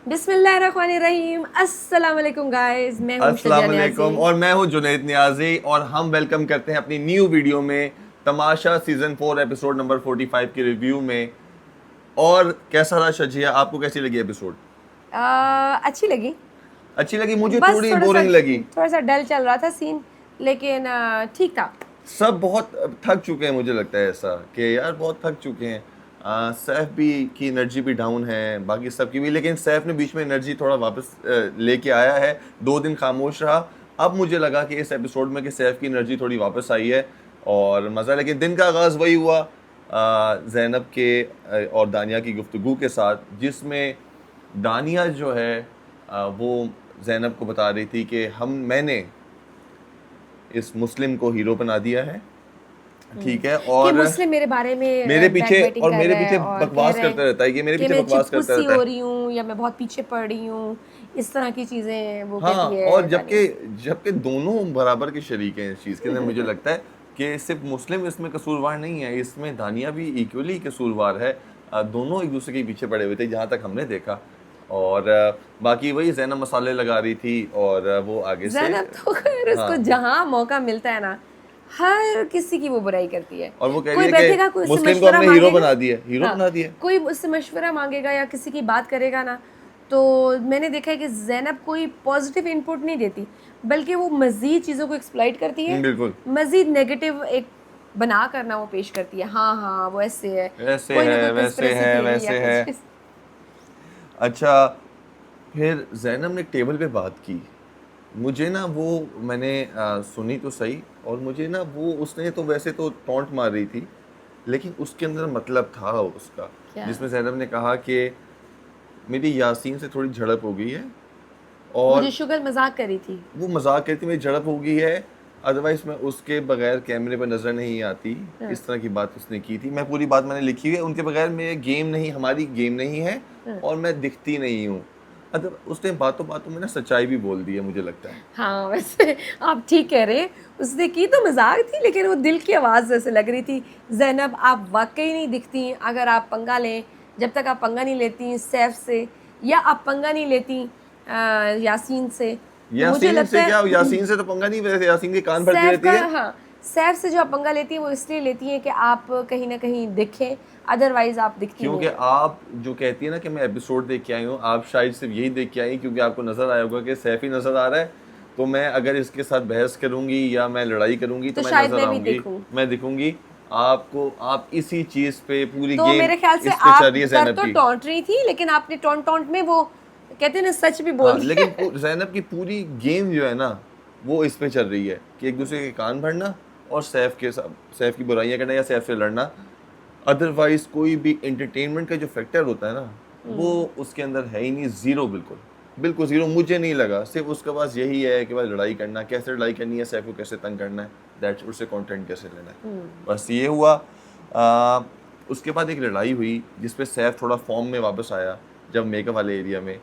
बिस्मिल्लाहिर्रहमानिर्रहीम। अस्सलाम वालेकुम गाइस, मैं हूं अस्सलाम सजा वालेकुम न्याज़ी। और मैं हूं जुनैद नियाजी और हम वेलकम करते हैं अपनी न्यू वीडियो में तमाशा सीजन 4 एपिसोड नंबर 45 की रिव्यू में। और कैसा रहा शजिया, आपको कैसी लगी एपिसोड? अच्छी लगी। अच्छी लगी, मुझे बस थोड़ी बोरिंग लगी। थोड़ा सा डल चल रहा था सीन, लेकिन ठीक था। सब बहुत थक चुके हैं, मुझे लगता है ऐसा कि यार बहुत थक चुके हैं। सैफ भी की एनर्जी भी डाउन है, बाकी सबकी भी, लेकिन सैफ ने बीच में एनर्जी थोड़ा वापस लेके आया है। 2 दिन खामोश रहा, अब मुझे लगा कि इस एपिसोड में कि सैफ की एनर्जी थोड़ी वापस आई है और मज़ा। लेकिन दिन का आगाज़ वही हुआ ज़ैनब के और दानिया की गुफ्तगू के साथ, जिसमें दानिया जो है वो ज़ैनब को बता रही थी कि मैंने इस मुस्लिम को हीरो बना दिया है, ठीक है, कि और मुस्लिम मेरे बारे में बैकबाइटिंग कर रहा मेरे है पीछे और कह बकवास रहे हैं करता रहता है, ये मेरे कि पीछे मैं बकवास करता चिपकुसी रहता हो है। रही हूँ या मैं बहुत पीछे पड़ रही हूँ। इस तरह की चीज़ें वो हाँ, कहती और है दानिया। जबकि जबकि दोनों बराबर के शरीक हैं इस चीज़ के अंदर। मुझे लगता है कि सिर्फ मुस्लिम इसमें कसूरवार नहीं है, इसमें दानिया भी इक्वली कसूरवार है। दोनों एक दूसरे के पीछे पड़े हुए थे जहाँ तक हमने देखा। और बाकी वही ज़ैनब मसाले लगा रही थी और वो आगे से। ज़ैनब तो खैर उसको हाँ, जहाँ मौका मिलता है ना, हर किसी की वो बुराई करती है। और वो कह रही कोई है बैठेगा, कोई कि उससे मुस्लिम को मशवरा हमने हीरो मांगेगा। बना दिया, हीरो हाँ, बना दिया। कोई उससे मशवरा मांगेगा या किसी की बात करेगा ना, तो मैंने देखा है कि ज़ैनब कोई पॉजिटिव इनपुट नहीं देती, बल्कि वो मज़ीद चीज़ों को एक्सप्लॉइट करती है, बिल्कुल, मज़ीद नेगेटिव एक बना करना वो पेश करती है। हाँ हाँ, वो ऐसे है, ऐसे कोई ना है, कोई वैसे कंस्पिरेसी है, थ्योरी या वैसे है। कुछ। अच्छा, फिर ज़ैनब ने टेबल पे बात की। मुझे ना वो मैंने सुनी तो सही, और मुझे ना वो उसने तो वैसे तो टॉन्ट मार रही थी, लेकिन उसके अंदर मतलब था उसका, क्या? जिसमें ज़ैनब ने कहा कि मेरी यासीन से थोड़ी झड़प हो गई है वो जो और शुगर मजाक करी थी। वो मजाक कहती मेरी झड़प हो गई है, अदरवाइज मैं उसके बगैर कैमरे पर नजर नहीं आती। हाँ, इस तरह की बात उसने की थी। मैं पूरी बात मैंने लिखी हुई है, उनके बगैर में गेम नहीं, हमारी गेम नहीं है हाँ। और मैं दिखती नहीं हूँ। अदर उसने बातों बातों में ना सच्चाई भी बोल दी है, मुझे लगता है। हाँ, वैसे आप ठीक कह रहे हैं। उसने की तो मजाक थी, लेकिन वो दिल की आवाज़ जैसे लग रही थी। ज़ैनब, आप वाकई नहीं दिखती। अगर आप पंगा लें, जब तक आप पंगा नहीं लेती सैफ से, या आप पंगा नहीं लेती यासीन से, तो मुझे यासीन लगता से है क्या, यासीन से तो पंगा नहीं, वैसे यासीन के कान भरती सैफ रहती का, है। हाँ, सैफ से जो आप पंगा लेती हैं वो इसलिए लेती हैं कि आप कहीं ना कहीं दिखें, अदरवाइज आप दिखती क्योंकि नहीं हैं। आप जो कहती है ना कि मैं एपिसोड देख के आई हूँ, आप शायद सिर्फ यही देख के आई क्योंकि आपको नजर आया होगा कि सैफ ही नजर आ रहा है, तो मैं अगर इसके साथ बहस करूंगी या मैं लड़ाई करूंगी तो तो मैं शायद नजर मैं भी आऊंगी, दिखूं। मैं दिखूंगी आपको। आप इसी चीज पे पूरी तो गेम मेरे ख्याल से इस पे चल आप रही है कर ज़ैनब तो की। टॉन्ट रही थी, लेकिन आपने टॉन्ट टॉन्ट में वो कहते हैं ना, सच भी बोल हाँ, दिया। लेकिन ज़ैनब की पूरी गेम जो है ना, वो इस पे चल रही है कि एक दूसरे के कान भरना और सैफ के साथ सैफ की बुराइयां करना या सैफ से लड़ना। अदरवाइज कोई भी एंटरटेनमेंट का जो फैक्टर होता है ना, वो उसके अंदर है ही नहीं, ज़ीरो, बिल्कुल बिल्कुल ज़ीरो। मुझे नहीं लगा, सिर्फ उसके पास यही है कि बस लड़ाई करना, कैसे लड़ाई करनी है, सैफ को कैसे तंग करना है, दैट्स, उससे कंटेंट कैसे लेना है, बस ये हुआ। उसके बाद एक लड़ाई हुई जिसपे सैफ थोड़ा फॉर्म में वापस आया, जब मेकअप वाले एरिया में,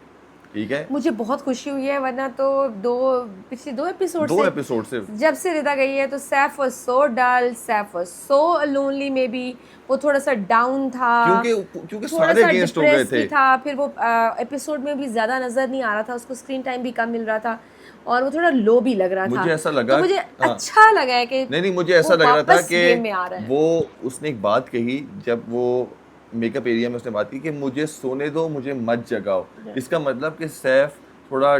ठीक है। मुझे बहुत खुशी हुई है, वरना तो पिछले 2 एपिसोड 2 से, एपिसोड से जब से रिदा गई है, तो Saif was so dull, Saif was so lonely में भी। वो थोड़ा सा डाउन था, क्योंकि क्योंकि थोड़ा सारे सा अगेंस्ट हो गए डिप्रेस थे। भी था। फिर वो एपिसोड में भी ज़्यादा नज़र नहीं आ रहा था, उसको स्क्रीन टाइम भी कम मिल रहा था, और वो थोड़ा लो भी लग रहा था। मुझे ऐसा तो लगा, मुझे हाँ, अच्छा लगा है कि नहीं नहीं, मुझे ऐसा वो लग रहा था वापस कि गेम में आ रहा है। वो, उसने एक बात कही जब वो मेकअप एरिया में, उसने बात की कि मुझे सोने दो, मुझे मत जगाओ। इसका मतलब कि सैफ थोड़ा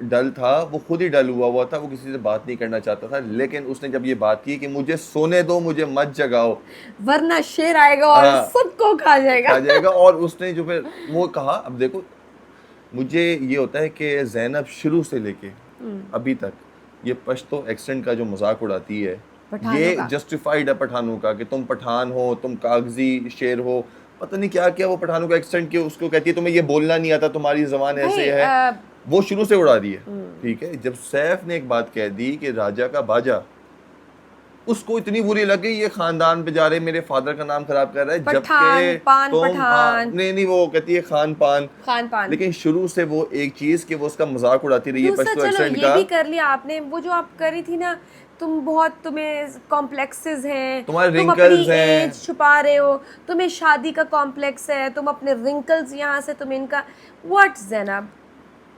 डल था, वो खुद ही डल हुआ था, वो किसी से बात नहीं करना चाहता था, लेकिन उसने जब ये बात की कि मुझे सोने दो, मुझे मत जगाओ, वरना शेर आएगा और हाँ, सबको खा जाएगा। कहा जाएगा। और उसने जो फिर वो कहा, अब देखो, मुझे ये होता है कि ज़ैनब शुरू से लेके अभी तक ये पश्तो एक्सेंट का जो मजाक उड़ाती है, पठानों ये का। जस्टिफाइड है पठानों का, कि तुम पठान हो, तुम कागजी शेर हो, पता नहीं क्या क्या वो पठानों का एक्सेंट, के उसको कहती है तुम्हें ये बोलना नहीं आता, तुम्हारी जबान भाई ऐसे है, वो शुरू से उड़ा रही है। ठीक है, जब सैफ ने एक बात कह दी कि राजा का बाजा, उसको इतनी बुरी लग गई, ये खानदान पे जा रहे, मेरे फादर का नाम खराब कर रहा है, पठान जबकि पान तुम, हाँ, पठान नहीं नहीं, वो कहती है खान पान। खान पान। लेकिन शुरू से वो एक चीज कि वो उसका मजाक उड़ाती रही है दूसरा, पश्तो चलो एक्सेंट ये का। भी कर लिया आपने, वो जो आप करी थी ना, तुम बहुत, तुम्हें कॉम्प्लेक्सेस हैं, तुम्हारे तुम wrinkles अपनी हैं। एज छुपा रहे हो, तुम्हें शादी का कॉम्प्लेक्स है, तुम अपने रिंकल्स यहाँ से, तुम इनका व्हाट ज़ैनब,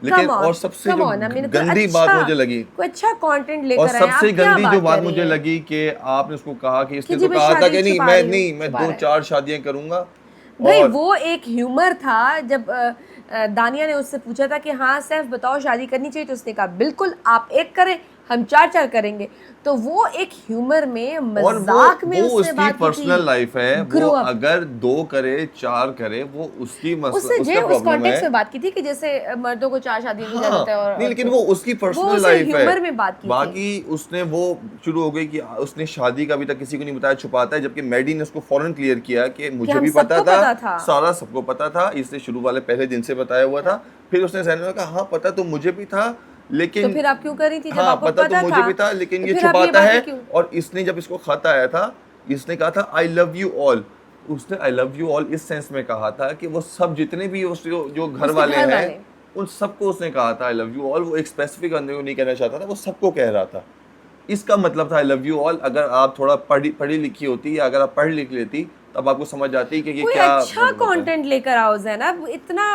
लेकिन कम ऑन, और सबसे कम जो ऑन। आई मीन गंदी बात मुझे लगी, कोई अच्छा कंटेंट और लेकर आए, सबसे आप क्या गंदी जो बात बात कर रही मुझे हैं लगी कि आपने उसको कहा कि कि इसने जी तो मैं कहा था शादी कि नहीं छुपा मैं रही हूँ, नहीं मैं छुपा रहा है। 2-4 शादियां करूंगा। भाई और वो एक ह्यूमर था जब दानिया ने उससे पूछा था कि हाँ सैफ बताओ शादी करनी चाहिए, तो उसने कहा बिल्कुल, आप एक करें हम 4-4 करेंगे। तो वो एक ह्यूमर में, और मजाक में वो उसने उसकी बात की थी। पर्सनल लाइफ है, वो ग्रो अप। अगर 2 करे 4 करे वो उसकी मसला, उससे जे उसका उस प्रॉब्लम है। कॉन्टेक्स्ट में बात की थी कि जैसे मर्दों को 4 शादियों की इजाजत है, हाँ और नहीं, लेकिन औरतों वो को, उसकी वो पर्सनल उसे लाइफ है। ह्यूमर में बात की थी। बाकी उसने वो शुरू हो गई कि उसने शादी का अभी तक किसी को नहीं बताया, छुपाता है, जबकि मैडी ने उसको फौरन क्लियर किया कि कि मुझे हम भी पता सबको था, पता था। सारा सबको पता था, इसने शुरू वाले पहले दिन से बताया हुआ था। फिर उसने जहन में कहा हाँ पता तो मुझे भी था, तो लेकिन फिर आप क्यों कर रही थी जब हाँ आपको पता तो पता मुझे था? भी था, लेकिन तो ये फिर आप ये छुपाता बातें है। क्यों? और इसने जब इसको खाता आया था, इसने कहा था आई लव यू ऑल। उसने आई लव यू ऑल इस सेंस में कहा था कि वो सब जितने भी उसके जो घर उसके वाले घर हैं वाले। उन सबको उसने कहा था आई लव यू ऑल। वो एक स्पेसिफिक बंदे को नहीं कहना चाहता था, वो सबको कह रहा था। इसका मतलब था आई लव यू ऑल। अगर आप थोड़ा पढ़ी लिखी होती या अगर आप पढ़ लिख लेती तब आपको समझ आती कि ये कोई क्या अच्छा मतलब होता है। कंटेंट लेकर आओ ज़ैनब। इतना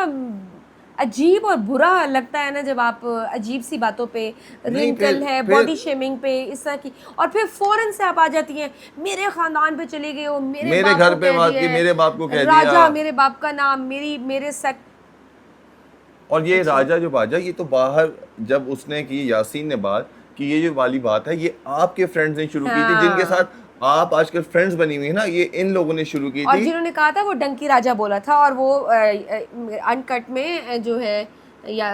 अजीब और बुरा लगता है ना जब आप अजीब सी बातों पे, नहीं रिंकल है, फिर बॉडी शेमिंग पे, इस तरह की, और फिर फौरन से आप आ जाती हैं मेरे खानदान पे चले गए हो, मेरे मेरे बाप घर को पे कह बात दिया की, है, मेरे बाप को कह दिया। राजा मेरे बाप का नाम, मेरे सक। और ये अच्छा, राजा जो बाजा, ये तो बाहर जब उसने की, यासीन ने बात कि ये जो वाली बात है ये आपके फ्रेंड्स ने शुरू की थी, जिनके हाँ। साथ आप आजकल फ्रेंड्स बनी हुई है ना, ये इन लोगों ने शुरू की और थी। जिन्होंने कहा था वो डंकी राजा बोला था, और वो अनकट में जो है, या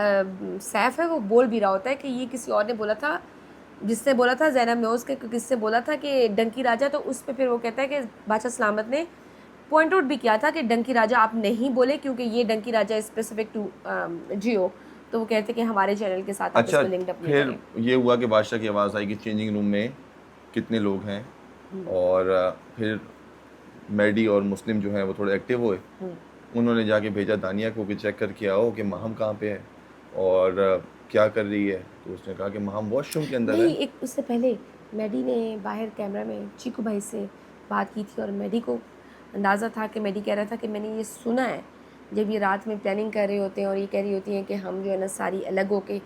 सैफ है वो बोल भी रहा होता है कि ये किसी और ने बोला था, जिसने बोला था ज़ैनब नोज के किससे बोला था कि डंकी राजा। तो उस पे फिर वो कहता है कि बादशाह सलामत ने पॉइंट आउट भी किया था कि डंकी राजा आप नहीं बोले, क्योंकि ये डंकी राजा स्पेसिफिक टू जियो। तो वो कहते हैं कि हमारे चैनल के साथ आप अच्छा, इसको लिंक्ड अप नहीं फिर करें। ये हुआ कि बादशाह की आवाज़ आई कि चेंजिंग रूम में कितने लोग हैं। और फिर मैडी और मुस्लिम जो हैं वो थोड़े एक्टिव हुए। उन्होंने जाके भेजा दानिया को कि चेक करके आओ कि महम कहाँ पे है और क्या कर रही है। तो उसने कहा कि महम वॉशरूम के अंदर है। नहीं, एक उससे पहले मैडी ने बाहर कैमरा में चीकू भाई से बात की थी, और मैडी को अंदाज़ा था कि मैडी कह रहा था कि मैंने ये सुना है जब ये रात में प्लानिंग कर रहे होते हैं और ये कह रही होती हैं कि हम जो है ना सारी अलग होके,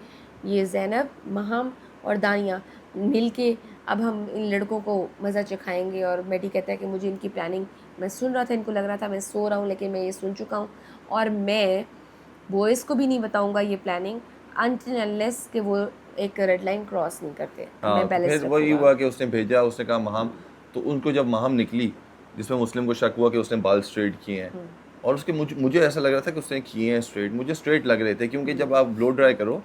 ये ज़ैनब, महम और दानिया मिल के अब हम इन लड़कों को मज़ा चखाएंगे। और मैडी कहता है कि मुझे इनकी प्लानिंग, मैं सुन रहा था, इनको लग रहा था मैं सो रहा हूँ, लेकिन मैं ये सुन चुका हूँ, और मैं बॉयज़ को भी नहीं बताऊँगा ये प्लानिंग अनटिल अनलेस कि वो एक रेड लाइन क्रॉस नहीं करते। हाँ, मैं तो बैलेंस फिर वही रखूँगा। हुआ कि उसने भेजा, उसने कहा महम। तो उनको जब महम निकली, जिसमें मुस्लिम को शक हुआ कि उसने बाल स्ट्रेट किए हैं, और उसके मुझे ऐसा लग रहा था कि उसने किए हैं स्ट्रेट, मुझे स्ट्रेट लग रहे थे, क्योंकि जब आप ब्लो ड्राई करो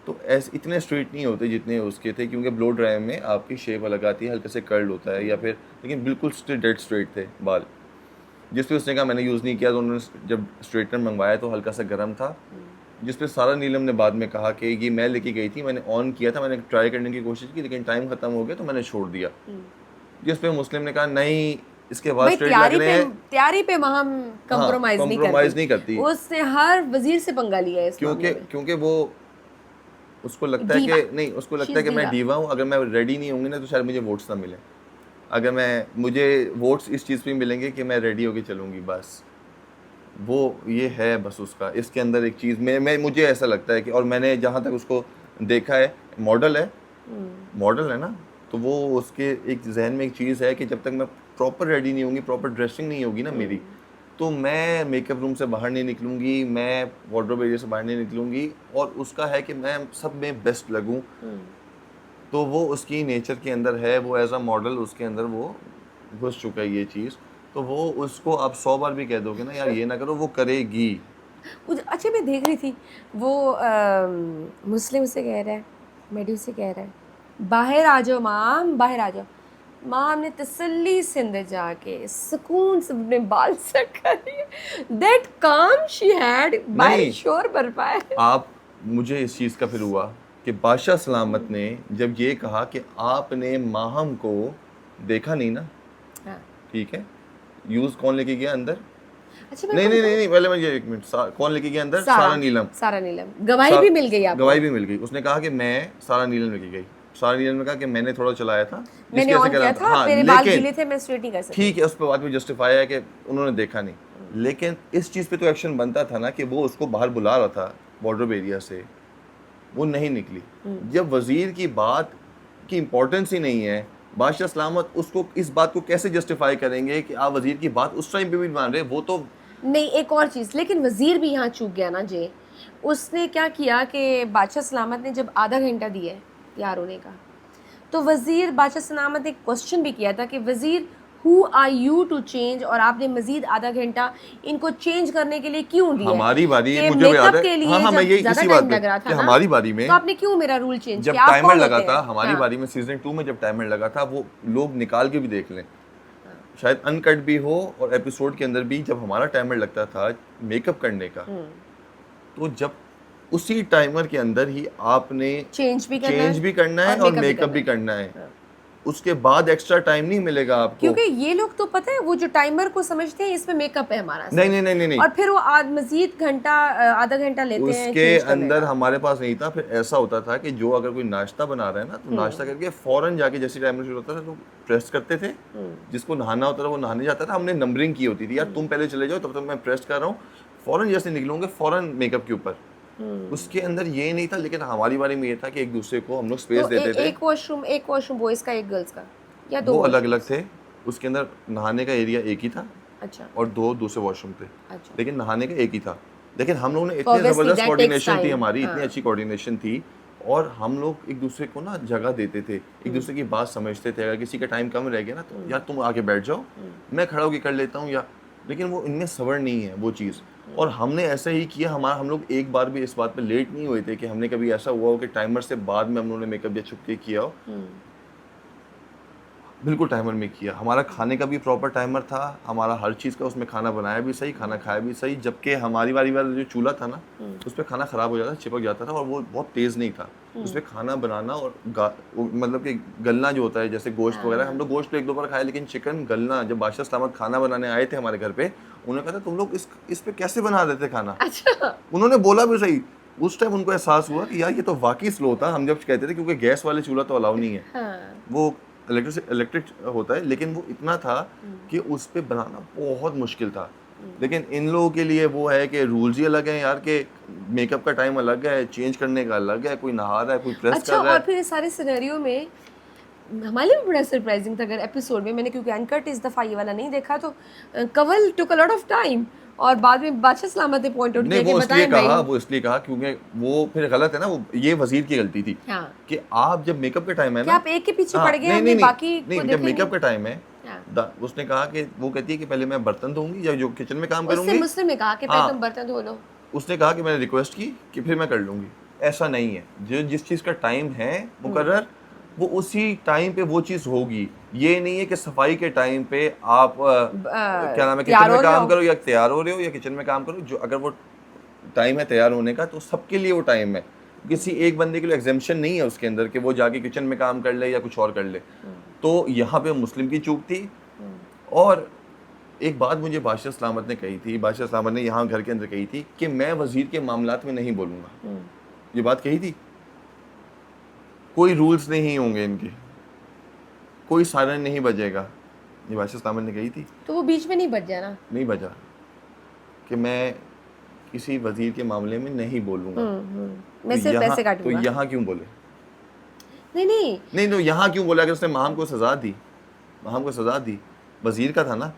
तो ऐसे इतने स्ट्रेट नहीं होते जितने उसके थे, क्योंकि ब्लो ड्राई में आपकी शेप अलग आती है, हल्के से कर्ल होता है या फिर, लेकिन बिल्कुल डेड स्ट्रेट थे बाल। जिस पे उसने कहा मैंने यूज़ नहीं किया, तो उन्होंने जब स्ट्रेटनर मंगवाया तो हल्का सा गर्म था। जिस पे सारा नीलम ने बाद में कहा कि ये मैं लेके गई थी, मैंने ऑन किया था, मैंने ट्राई करने की कोशिश की, लेकिन टाइम ख़त्म हो गया तो मैंने छोड़ दिया। जिस पे मुस्लिम ने कहा नहीं इसके बाद भाई स्ट्रेट लग रहे हैं। तैयारी पे महम हाँ, कंप्रोमाइज कॉम्प्रोमाइज़ नहीं करती, उसने हर वजीर से पंगा लिया है इस क्योंकि मामले में। क्योंकि वो उसको लगता है दीवा, कि नहीं, उसको लगता शी है इज कि मैं दीवा। डीवा हूँ, अगर मैं रेडी नहीं होंगी ना तो शायद मुझे वोट्स ना मिले। अगर मुझे वोट्स इस चीज़ पे मिलेंगे कि मैं रेडी होके चलूँगी, बस वो ये है बस उसका इसके अंदर एक चीज़ मैं मुझे ऐसा लगता है कि, और मैंने जहाँ तक उसको देखा है, मॉडल है ना, तो वो उसके एक जहन में एक चीज़ है कि जब तक मैं प्रॉपर रेडी नहीं होंगी, प्रॉपर ड्रेसिंग नहीं होगी ना मेरी, तो मैं मेकअप रूम से बाहर नहीं निकलूँगी, मैं वार्डरोब एरिया से बाहर नहीं निकलूँगी। और उसका है कि मैं सब में बेस्ट लगूँ। तो वो उसकी नेचर के अंदर है, वो एज अ मॉडल उसके अंदर वो घुस चुका है ये चीज़। तो वो उसको आप 100 बार भी कह दोगे ना यार ये ना करो, वो करेगी। अच्छा, मैं देख रही थी वो मुस्लिम से कह रहा है, मेडी से कह रहा है बाहर आ जाओ माम, बाहर आ जाओ। माम ने तसल्ली से अंदर जाके सुकून से अपने बाल सेट कर लिए। दैट काम शी हैड बाहर नहीं, शोर बरपा है। आप मुझे इस चीज़ का फिर हुआ कि बादशाह सलामत ने जब ये कहा कि आपने माहम को देखा नहीं ना, हाँ। ठीक है, यूज़ कौन लेके गया अंदर? अच्छा, नहीं नहीं नहीं नहीं, पहले मुझे एक मिनट, कौन लेके गया अंदर? सारा नीलम। सारा नीलम, गवाही भी मिल गई आपको? गवाही भी मिल गई। उसने कहा कि मैं सारा नीलम लेके गई, सारा रीजन में कहा कि मैंने थोड़ा चलाया था, मैंने जिसकी ऑन वजह से किया करा था, हाँ, मेरे बाल लेकिन गीले थे, मैं स्ट्रेट नहीं कर सकती। ठीक है, उस पर बात भी जस्टिफाई है कि उन्होंने देखा नहीं, लेकिन इस चीज़ पे तो एक्शन बनता था ना कि वो उसको बाहर बुला रहा था वार्डरोब एरिया से, वो नहीं निकली। जब वजीर की बात की इम्पोर्टेंस ही नहीं है, बादशाह सलामत उसको इस बात को कैसे जस्टिफाई करेंगे कि आप वजीर की बात उस टाइम पे भी मान रहे, वो तो नहीं, एक और चीज़, लेकिन वज़ीर भी यहाँ चूक गया ना जे। उसने क्या किया कि बादशाह सलामत ने जब आधा घंटा दिया है तैयार होने का, तो वज़ीर बादशाह सलामत ने क्वेश्चन भी किया था कि Wazir who are you to change, और आपने मज़ीद आधा घंटा इनको चेंज करने के लिए क्यों दिया है? हमारी बारी कि मुझे याद मेकअप है, के हाँ लिए हाँ, मैं जब यही ज़्यादा इसी बात टाइम पे लग रहा कि था ना, हमारी बारी में तो आपने क्यों मेरा रूल चेंज जब किया? आप टाइमर कौन लगा होते था, हैं? हमारी हाँ, बारी में सीजन 2 में जब टाइमर लगा था, वो लोग निकाल के भी देख लें, हाँ, शायद अनकट भी हो और एपिसोड के अंदर भी, जब हमारा टाइमर लगता था मेकअप करने का, तो जब उसी टाइमर के अंदर ही आपने चेंज भी करना चेंज है भी करना है और मेकअप भी करना है, हाँ। उसके बाद एक्स्ट्रा टाइम नहीं मिलेगा आपको। क्योंकि ये लोग तो पता है वो जो टाइमर को समझते हैं इसमें मेकअप है हमारा नहीं सिर्फ। नहीं नहीं नहीं नहीं, और फिर वो मजीद घंटा आधा घंटा लेते हैं उसके चेंज करने अंदर का। हमारे पास नहीं था। फिर ऐसा होता था कि जो अगर कोई नाश्ता बना रहा है ना, तो नाश्ता करके फौरन जाके, जैसे टाइमर शुरू होता था तो प्रेस करते थे, जिसको नहाना होता था वो नहाने जाता था, हमने नंबरिंग की होती थी, यार तुम पहले चले जाओ, तब तक मैं प्रेस कर रहा हूँ, फौरन जैसे निकलोगे फौरन मेकअप के ऊपर। उसके अंदर ये नहीं था, लेकिन हमारी बारे में ये था कि एक दूसरे को हम लोग स्पेस तो देते थे। एक वॉशरूम बॉयज का, एक गर्ल्स का, या दो वो अलग अलग washrooms? थे, उसके अंदर नहाने का एरिया एक ही था अच्छा और दो दूसरे वॉशरूम थे, अच्छा। लेकिन नहाने का एक ही था। लेकिन हम लोगों ने So इतनी obviously ज़बरदस्त that takes कोऑर्डिनेशन थी time. हमारी, इतनी हाँ। अच्छी कोऑर्डिनेशन थी, और हम लोग एक दूसरे को ना जगह देते थे, एक दूसरे की बात समझते थे। अगर किसी का टाइम कम रह गया ना, तो यार तुम आके बैठ जाओ, मैं खड़ा होकर कर लेता हूँ, या लेकिन वो इनमें सब्र नहीं है वो चीज़। और हमने ऐसा ही किया, हम लोग एक बार भी इस बात पे लेट नहीं हुए थे कि हमने कभी ऐसा हुआ हो कि टाइमर से बाद में हम लोगों ने मेकअप या छुप के किया हो। बिल्कुल टाइमर में किया। हमारा खाने का भी प्रॉपर टाइमर था, हमारा हर चीज़ का, उसमें खाना बनाया भी सही, खाना खाया भी सही। जबकि हमारी वाली वाला जो चूल्हा था ना, उस पर खाना ख़राब हो जाता, चिपक जाता था, और वो बहुत तेज़ नहीं था। उस पर खाना बनाना और मतलब कि गलना जो होता है, जैसे गोश्त वगैरह, हम लोग गोश्त तो एक दो बार खाए, लेकिन चिकन गलना, जब बादशाह सलामत खाना बनाने आए थे हमारे घर पे, उन्होंने कहा था तुम लोग इस पे कैसे बना देते खाना। अच्छा। उन्होंने बोला भी सही। उस टाइम उनको एहसास हुआ कि यार ये तो वाकई स्लो था। हम जब कहते थे, क्योंकि गैस वाले चूल्हा तो अलाउ नहीं है, हाँ। वो इलेक्ट्रिक होता है, लेकिन वो इतना था कि उस पे बनाना बहुत मुश्किल था। लेकिन इन लोगों के लिए वो है कि रूल्स ही अलग हैं यार, कि मेकअप का टाइम अलग है, चेंज करने का अलग है, कोई नहा रहा है, कोई प्रेस अच्छा, कर रहा और है। फिर इस सारे सिनेरियो में हमारे लिए भी बड़ा सरप्राइजिंग था। अगर एपिसोड में मैंने, क्योंकि अनकट इस दफ़ा ये वाला नहीं देखा, तो कवल टुक अ लॉट ऑफ टाइम, और बाद में बादशाह सलामत ने पॉइंट आउट नहीं, किया कि बताएं भाई। वो इसलिए कहा क्योंकि वो फिर गलत है ना, वो ये वजीर की गलती थी हाँ। कि आप जब मेकअप का टाइम है क्या ना, आप एक के पीछे हाँ, पड़ गए, नहीं हमने नहीं बाकी नहीं, को जब देखा ही मेकअप का नहीं। टाइम है, हाँ। उसने कहा कि वो कहती है कि पहले मैं बर्तन धोऊंगी या जो किचन में काम उससे करूंगी। मुस्लिम ने कहा कि पहले हाँ, तुम बर्तन धो लो। उसने कहा कि मैंने रिक्वेस्ट की कि फिर मैं कर लूंगी। ऐसा नहीं है, जो जिस चीज़ का टाइम है मुकर्रर, वो उसी टाइम पे वो चीज़ होगी। ये नहीं है कि सफाई के टाइम पे आप क्या नाम है, तैयार किचन हो में रहे काम हो। करो या तैयार हो रहे हो, या किचन में काम करो, जो अगर वो टाइम है तैयार होने का, तो सबके लिए वो टाइम है। किसी एक बंदे के लिए एग्जेम्पशन नहीं है उसके अंदर कि वो जाके किचन में काम कर ले या कुछ और कर ले। तो यहाँ पे मुस्लिम की चूक थी। और एक बात मुझे बादशाह सलामत ने कही थी, बादशाह सलामत ने यहाँ घर के अंदर कही थी कि मैं वजीर के मामलात में नहीं बोलूँगा। ये बात कही थी, कोई रूल्स नहीं होंगे इनके, कोई सायरन नहीं बजेगा, ये बादशाह सलामत ने कही थी। तो वो बीच में नहीं बच जाए ना। नहीं बजा कि मैं किसी वजीर के मामले में नहीं बोलूँगा। मैं सिर्फ पैसे तो काटूंगा। यहाँ क्यों बोले? नहीं नहीं। नहीं, तो यहाँ क्यों बोला? अगर उसने माहम को सजा दी, माहम को सजा दी, वजीर का था ना।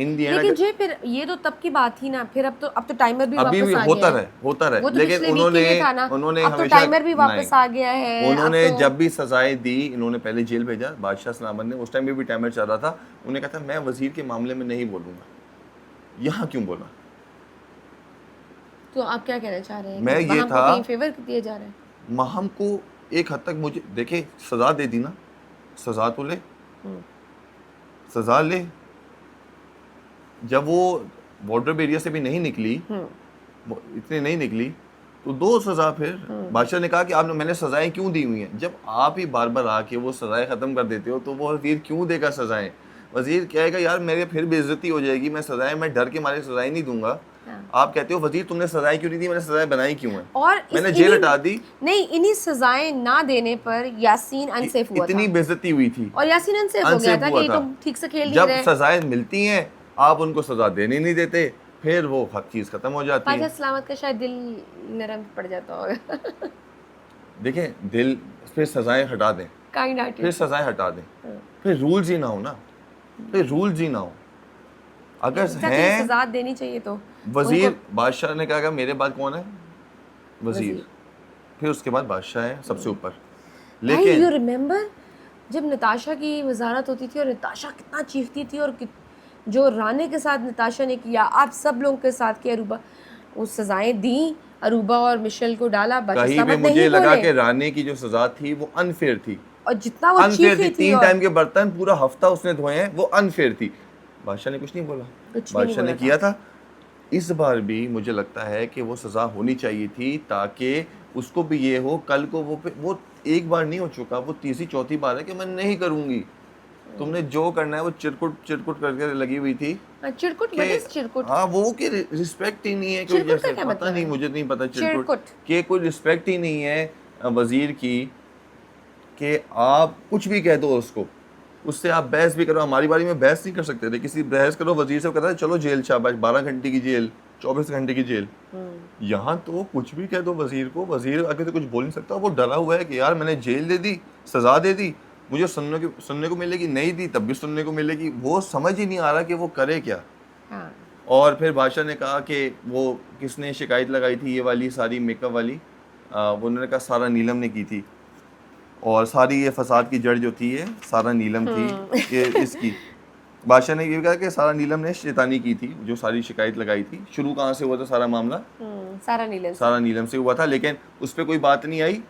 इन दी एंड लेकिन जे फिर ये तो तब की बात थी ना, फिर अब तो टाइमर भी अभी वापस भी आ होता गया है। रहे, होता रहे, वो तो लेकिन पिछले वीक के लिए था ना, उन्होंने अब तो हमेशा टाइमर भी वापस नहीं। आ गया है। उन्होंने अब तो जब भी सजाएं दी, इन्होंने पहले जेल भेजा बादशाह सलामत ने, उस टाइम भी टाइमर चल रहा था। उन्होंने कहा था मैं वजीर के मामले में नहीं बोलूँगा। यहाँ क्यों बोला? तो आप क्या कहना चाह रहे हैं? मैं कि ये वहाँ को था, कहीं फेवर दिया जा रहा है? माहम को एक हद तक मुझे देखे सजा दे दी ना, सजा तो ले, सजा ले। जब वो वार्डरोब एरिया से भी नहीं निकली, वो इतनी नहीं निकली, तो दो सजा फिर। बादशाह ने कहा कि आपने, मैंने सजाएं क्यों दी हुई हैं? जब आप ही बार बार आके वो सजाएं ख़त्म कर देते हो, तो वो वजीर क्यों देगा सजाएं? वजीर कहेगा यार मेरे फिर बेइज्जती हो जाएगी, मैं सजाएं, मैं डर के मारे सजाएं नहीं दूंगा। हाँ। आप कहते हो वजीर तुमने सजाएं क्यों नहीं दी, मैंने सजाएं बनाई क्यों है, और मैंने जेल हटा दी। नहीं, इन्हीं सजाएं ना देने पर यासीन अनसेफ हुआ इतनी था बेइज्जती हुई थी, और यासीन अनसेफ हो गया था हुआ कि था। तुम ठीक से खेल नहीं जब रहे। सजाएं मिलती हैं आप उनको सजा देने नहीं देते, फिर वो हर चीज खत्म हो जाती बादशाह है। सलामत का शायद दिल नरम पड़ जाता होगा। देखें दिल, फिर सजाएं हटा दें, काइंड फिर हार्टेड। सजाएं हटा दें, फिर रूल्स ही ना हो ना, फिर रूल्स ही ना हो। अगर हैं सजा देनी चाहिए तो वजीर, बादशाह ने कहा मेरे बाद कौन है, वजीर, वजीर। फिर उसके बाद बादशाह है सबसे ऊपर। भाई यू लेकिन रिमेम्बर जब नताशा की वजारत होती थी और नताशा कितना चीखती थी, और जो राने के साथ नताशा ने किया, आप सब लोगों के साथ किया, अरूबा वो सजाएं दी, अरूबा और मिशेल को डाला, बादशाह कहीं पे सलामत मुझे नहीं लगा बोले। कि रानी की जो सजा थी वो अनफेयर थी, और जितना वो अनफेयर थी। चीखी थी 3 और टाइम के बर्तन पूरा हफ्ता उसने धोए हैं, वो अनफेयर थी। बादशाह ने कुछ नहीं बोला, कुछ भी नहीं बादशाह ने बोला किया था। इस बार भी मुझे लगता है कि वो सज़ा होनी चाहिए थी, ताकि उसको भी ये हो कल को वो एक बार नहीं हो चुका, वो तीसरी चौथी बार है कि मैं नहीं करूँगी। तुमने जो करना है वो चिरकुट चिरकुट करके लगी हुई थी चिरकुट। कि व्हाट इज चिरकुट? हाँ, वो कि रिस्पेक्ट ही नहीं है कोई, चिरकुट का जैसे क्या पता मतलब नहीं, है? मुझे नहीं पता चिरकुट। चिरकुट के कोई रिस्पेक्ट ही नहीं है वजीर की, कि आप कुछ भी कह दो उसको, उससे आप बहस भी करो। हमारी बारी में बहस नहीं कर सकते थे, किसी बहस करो वजीर से, कहता है चलो जेल, शाबाश 12 घंटे की जेल, 24 घंटे की जेल। यहाँ तो कुछ भी कह दो वजीर को, वजीर आगे तो कुछ बोल नहीं सकता, वो डरा हुआ है कि यार मैंने जेल दे दी, सजा दे दी, मुझे सुनने को मिलेगी, नहीं दी तब भी सुनने को मिलेगी, वो समझ ही नहीं आ रहा कि वो करे क्या। हाँ। और फिर बादशाह ने कहा कि वो किसने शिकायत लगाई थी, ये वाली सारी मेकअप वाली, वो उन्होंने कहा सारा नीलम ने की थी, और सारी ये फसाद की जड़ जो थी ये सारा नीलम थी कि इसकी। बादशाह ने ये भी कहा कि सारा नीलम ने शैतानी की थी, जो सारी शिकायत लगाई थी। शुरू कहाँ से हुआ था सारा मामला, सारा नीलम से हुआ था, लेकिन उस पर कोई बात नहीं आई।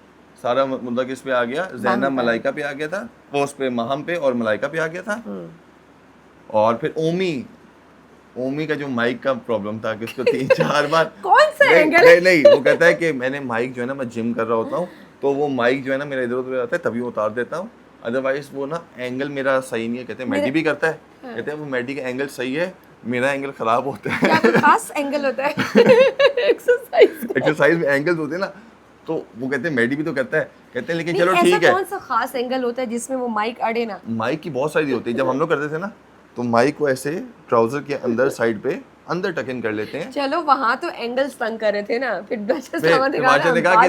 सारा मुद्दा किस पे आ गया, जैनब मलाइका पे आ गया था, वो उस पे महम पे और मलाइका पे आ गया था। और फिर ओमी का जो माइक का प्रॉब्लम था कि उसको 3-4 बार कौन सा एंगल? नहीं, वो कहता है कि मैंने माइक जो है ना, मैं जिम कर रहा होता हूँ तो वो माइक जो है ना मेरा इधर उधर आता है, तभी उतार देता हूँ, अदरवाइज वो ना एंगल मेरा सही नहीं है। कहते हैं मैडी भी करता है, कहते हैं वो मैडी का एंगल सही है, मेरा एंगल खराब होता है। क्या कोई खास एंगल होता है एक्सरसाइज में एंगल्स होते हैं ना, तो वो कहते हैं मैडी भी तो करता है, कहते हैं लेकिन चलो ठीक है। कौन सा खास एंगल होता है जिसमें वो माइक अड़े ना? माइक की बहुत सारी होती है। जब हम लोग करते थे ना, तो माइक को ऐसे ट्राउजर के अंदर साइड पे अंदर टक इन कर लेते हैं। चलो वहां तो एंगल्स तंग कर रहे थे ना, फिर बादशाह ने कहा कि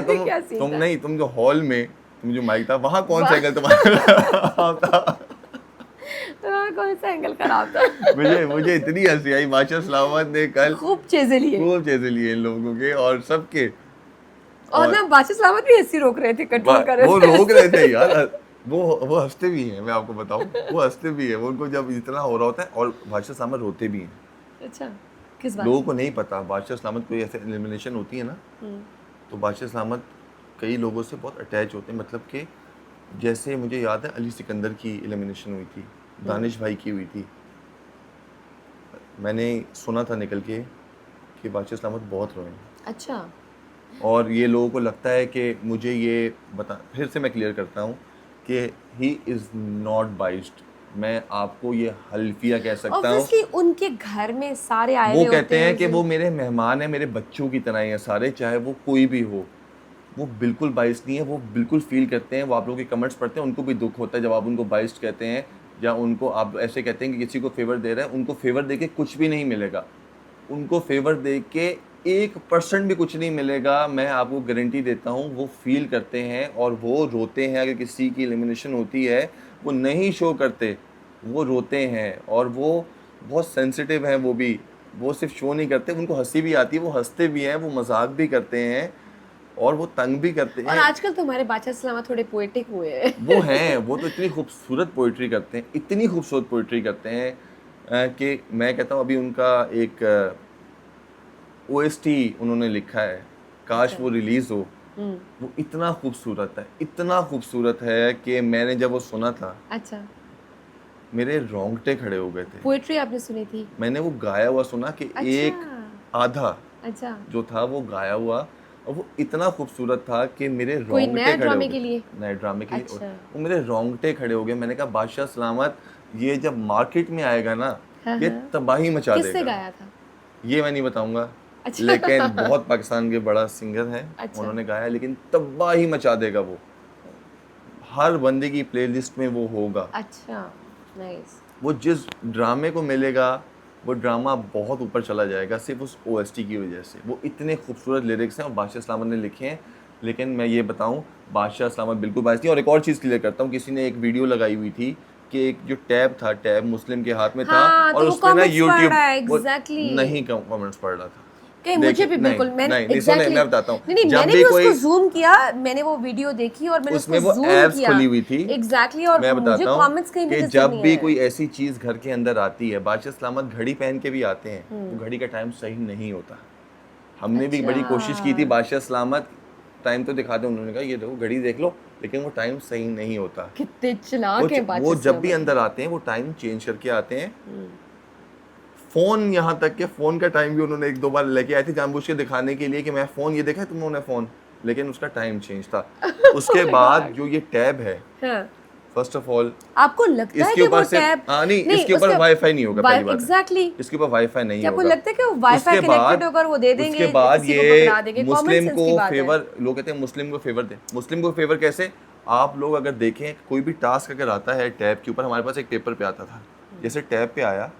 तुम नहीं, तुम जो हॉल में तुम जो माइक था वहाँ कौन सा एंगल तुम्हारा था? कौन सा एंगल खराब था? मुझे इतनी हंसी आई। बादशाह सलामत ने कल खूब चीजें लिए इन लोगों के और सबके, और ना बादशाह सलामत भी हंसी रोक रहे थे, कंट्रोल कर रहे थे। वो रोक रहे थे यार, वो हंसते भी हैं, मैं आपको बताऊं, वो हंसते भी हैं, वो उनको जब इतना हो रहा होता है, और बादशाह सलामत रोते भी हैं। अच्छा, किस बात? लोगों को नहीं पता, बादशाह सलामत कोई ऐसे एलिमिनेशन होती है ना, तो बादशाह सलामत कई लोगों से बहुत अटैच होते हैं। मतलब कि जैसे मुझे याद है अली सिकंदर की एलिमिनेशन हुई थी, दानिश भाई की हुई थी, मैंने सुना था निकल के कि बादशाह सलामत बहुत रोए। अच्छा। और ये लोगों को लगता है कि मुझे ये बता, फिर से मैं क्लियर करता हूँ कि ही इज़ नॉट बाइस्ड। मैं आपको ये हल्फिया कह सकता हूँ। ऑब्वियसली उनके घर में सारे आए हुए वो होते कहते हैं कि वो मेरे मेहमान हैं, मेरे बच्चों की तरह ही हैं सारे, चाहे वो कोई भी हो। वो बिल्कुल बाइस्ड नहीं है, वो बिल्कुल फील करते हैं। वो आप लोगों के कमेंट्स पढ़ते हैं, उनको भी दुख होता है जब आप उनको बाइस्ड कहते हैं, या उनको आप ऐसे कहते हैं कि किसी को फेवर दे रहे हैं। उनको फेवर दे के कुछ भी नहीं मिलेगा, उनको फेवर दे के 1% भी कुछ नहीं मिलेगा। मैं आपको गारंटी देता हूँ, वो फील करते हैं और वो रोते हैं। अगर किसी की एलिमिनेशन होती है, वो नहीं शो करते, वो रोते हैं, और वो बहुत सेंसिटिव हैं। वो सिर्फ शो नहीं करते, उनको हंसी भी आती है, वो हंसते भी हैं, वो मजाक भी करते हैं, और वो तंग भी करते हैं। और आजकल तो हमारे बादशाह सलामत थोड़े पोएटिक हुए हैं। वो तो इतनी खूबसूरत पोइट्री करते हैं, इतनी खूबसूरत पोइट्री करते हैं कि मैं कहता हूँ अभी उनका एक OST उन्होंने लिखा है, काश वो रिलीज हो। वो इतना खूबसूरत है कि मैंने जब वो सुना था, अच्छा, मेरे रोंगटे खड़े हो गए थे। पोएट्री आपने सुनी थी? मैंने वो गाया हुआ सुना कि अच्छा। एक आधा अच्छा, जो था वो गाया हुआ, और वो इतना खूबसूरत था कि मेरे रोंगटे कोई नए खड़े ड्रामे हो के गए। लिए? नए ड्रामे के लिए। अच्छा। वो मेरे रोंगटे खड़े हो गए। मैंने कहा बादशाह सलामत ये जब मार्केट में आएगा ना, हाँ, ये हाँ। तबाही मचा किससे देगा। गाया था? ये मैं नहीं बताऊंगा। अच्छा। लेकिन बहुत पाकिस्तान के बड़ा सिंगर है, अच्छा। उन्होंने गाया, लेकिन तबाही मचा देगा वो, हर बंदे की प्लेलिस्ट में वो होगा। अच्छा, नाइस। वो जिस ड्रामे को मिलेगा, वो ड्रामा बहुत ऊपर चला जाएगा सिर्फ उस ओएसटी की वजह से। वो इतने खूबसूरत लिरिक्स हैं और बादशाह इस्लामत ने लिखे हैं। लेकिन मैं ये बताऊं, बादशाह इस्लामत बिल्कुल बायस नहीं। और एक और चीज़ क्लियर करता हूँ, किसी ने एक वीडियो लगाई हुई थी कि एक जो टैब था, टैब मुस्लिम के हाथ में था हाँ, और तो वो उसमें ना कमेंट्स पढ़ यूट्यूब, रहा है, वो एग्जैक्टली। नहीं कमेंट्स पढ़ रहा था। कहीं मुझे देखिए, भी नहीं बिल्कुल, मैंने नहीं नहीं, सुने, एग्जैक्टली मैं बताता हूँ, नहीं नहीं, जब मैंने भी भी उसको कोई, जूम किया, मैंने वो वीडियो देखी और मैंने उसमें उसको वो जूम एप्स किया खुली हुई थी। एग्जैक्टली, और मैं मुझे बताता हूँ कमेंट्स कहीं भी कि दिसते जब नहीं भी है। कोई ऐसी चीज़ घर के अंदर आती है, बादशाह इस्लामत घड़ी पहन के भी आते हैं, तो घड़ी का टाइम सही नहीं होता। हमने भी अच्छा, बड़ी कोशिश की थी, बादशाह इस्लामत टाइम तो दिखा दो, उन्होंने कहा ये देखो घड़ी देख लो, लेकिन वो टाइम सही नहीं होता। कितने चालाक है वो बादशाह जब भी इस्लामत। अंदर आते हैं वो टाइम चेंज करके आते हैं। हम्म। फोन, यहाँ तक के फोन का टाइम भी उन्होंने एक दो बार लेके आए थे जानबूझ के दिखाने के लिए कि मैं फोन, ये देखा है तुम लोगों ने फोन, लेकिन उसका टाइम चेंज था। Oh उसके my बाद God। जो ये टैब है, हाँ। फर्स्ट ऑफ ऑल आपको लगता है इसके कि वो ऊपर से, टैब, हाँ नहीं, नहीं इसके ऊपर उसके वाईफाई नहीं होगा, पहली बात है, एग्जैक्टली, इसके ऊपर वाईफाई नहीं क्या आपको होगा। लगता है कि वो वाईफाई उसके कनेक्टेड बाद होकर वो दे उसके देंगे, बाद किसी को ये पकड़ा देंगे? कॉमन मुस्लिम सेंस को की बात है। फेवर, लोग कहते हैं मुस्लिम को फेवर दे, मुस्लिम को फेवर कैसे? आप लोग अगर देखें, कोई भी टास्क अगर आता है टैब के ऊपर, हमारे पास एक पेपर पे आता था, जैसे टैब पे आया,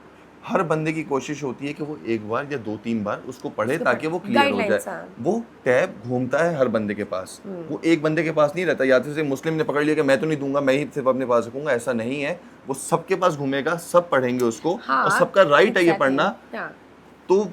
हर बंदे की कोशिश होती है कि वो एक बार या दो तीन बार उसको पढ़े उसके ताकि वो क्लियर हो जाए। गाइडलाइंस, हाँ। वो टैब घूमता है हर बंदे के पास, वो एक बंदे के पास नहीं रहता। या तो जैसे मुस्लिम ने पकड़ लिया कि मैं तो नहीं दूंगा, मैं ही सिर्फ अपने पास रखूंगा, ऐसा नहीं है। वो सबके पास घूमेगा, सब पढ़ेंगे उसको, और हाँ, सबका राइट है ये एग्जैक्टली, पढ़ना। हाँ। तो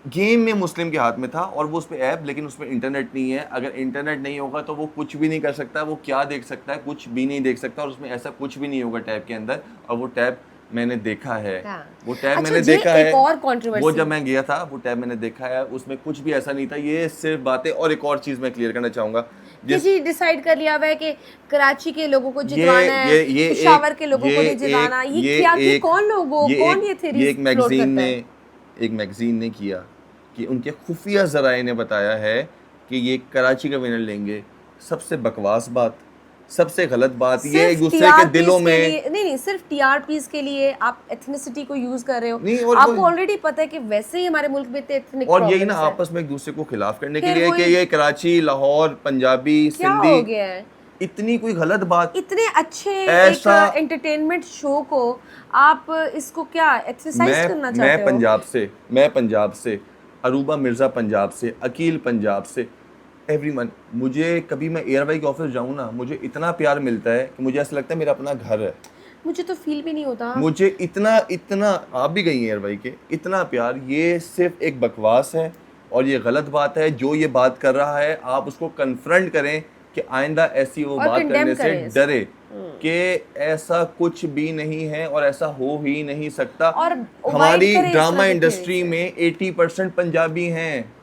गेम में मुस्लिम के हाथ में था, और वो उस पर ऐप, लेकिन उसमें इंटरनेट नहीं है। अगर इंटरनेट नहीं होगा तो वो कुछ भी नहीं कर सकता। वो क्या देख सकता है? कुछ भी नहीं देख सकता, और उसमें ऐसा कुछ भी नहीं होगा टैब के अंदर। और वो टैब मैंने देखा है, हाँ। वो टैब अच्छा, मैंने ये देखा एक है। और वो कंट्रोवर्सी। जब मैं गया था, वो टैब मैंने देखा है, उसमें कुछ भी ऐसा नहीं था। ये सिर्फ बातें। और एक और चीज़ मैं क्लियर करना चाहूँगा, कि जिस जी डिसाइड कर लिया हुआ है कि कराची के लोगों को ये जितवाना है, ये पेशावर के लोगों को नहीं जिताना। ये क्या, कि एक कौन लोगों, ये कौन एक ये थ्योरीज एक फ्लोट मैगजीन करता ने, है? एक मैगजीन ने किया कि उनके खुफिया ज़राए ने बताया है कि ये कराची का विनर लेंगे। सबसे बकवास बात, सबसे गलत बात, ये एक सिर्फ दूसरे के टीआरपीस दिलों के में लिए नहीं, नहीं, सिर्फ टीआरपीस के लिए आप एथनिसिटी को यूज कर रहे हो। नहीं। और आपको वो, ऑलरेडी पता है कि वैसे ही हमारे मुल्क में इतने एथनिक और यही ना प्रॉब्लम्स हैं। आपस में एक दूसरे को खिलाफ करने के फिर लिए कि वही, ये कराची, लाहौर, पंजाबी, क्या सिंधी, हो गया है? इतनी कोई गलत बात इतने अच्छे एक ऐसा। एंटरटेनमेंट शो को आप इसको क्या एक्सरसाइज करना चाहते हो? मैं पंजाब से, अरूबा मिर्ज़ा पंजाब से, अकील पंजाब से, एवरीवन। मुझे कभी मैं एयरवाई के ऑफिस जाऊँ ना, मुझे इतना प्यार मिलता है कि मुझे ऐसा लगता है मेरा अपना घर है। मुझे तो फील भी नहीं होता। मुझे इतना इतना, आप भी गई हैं एयरवाई के, इतना प्यार। ये सिर्फ एक बकवास है और ये गलत बात है। जो ये बात कर रहा है, आप उसको कन्फ्रंट करें कि आइंदा ऐसी वो और बात कंडेम करने से करें इसको। डरे कि ऐसा कुछ भी नहीं है और ऐसा हो ही नहीं सकता। और अवॉइड हमारी करें इस ड्रामा तरह की इंडस्ट्री theories से। में 80% पंजाबी हैं।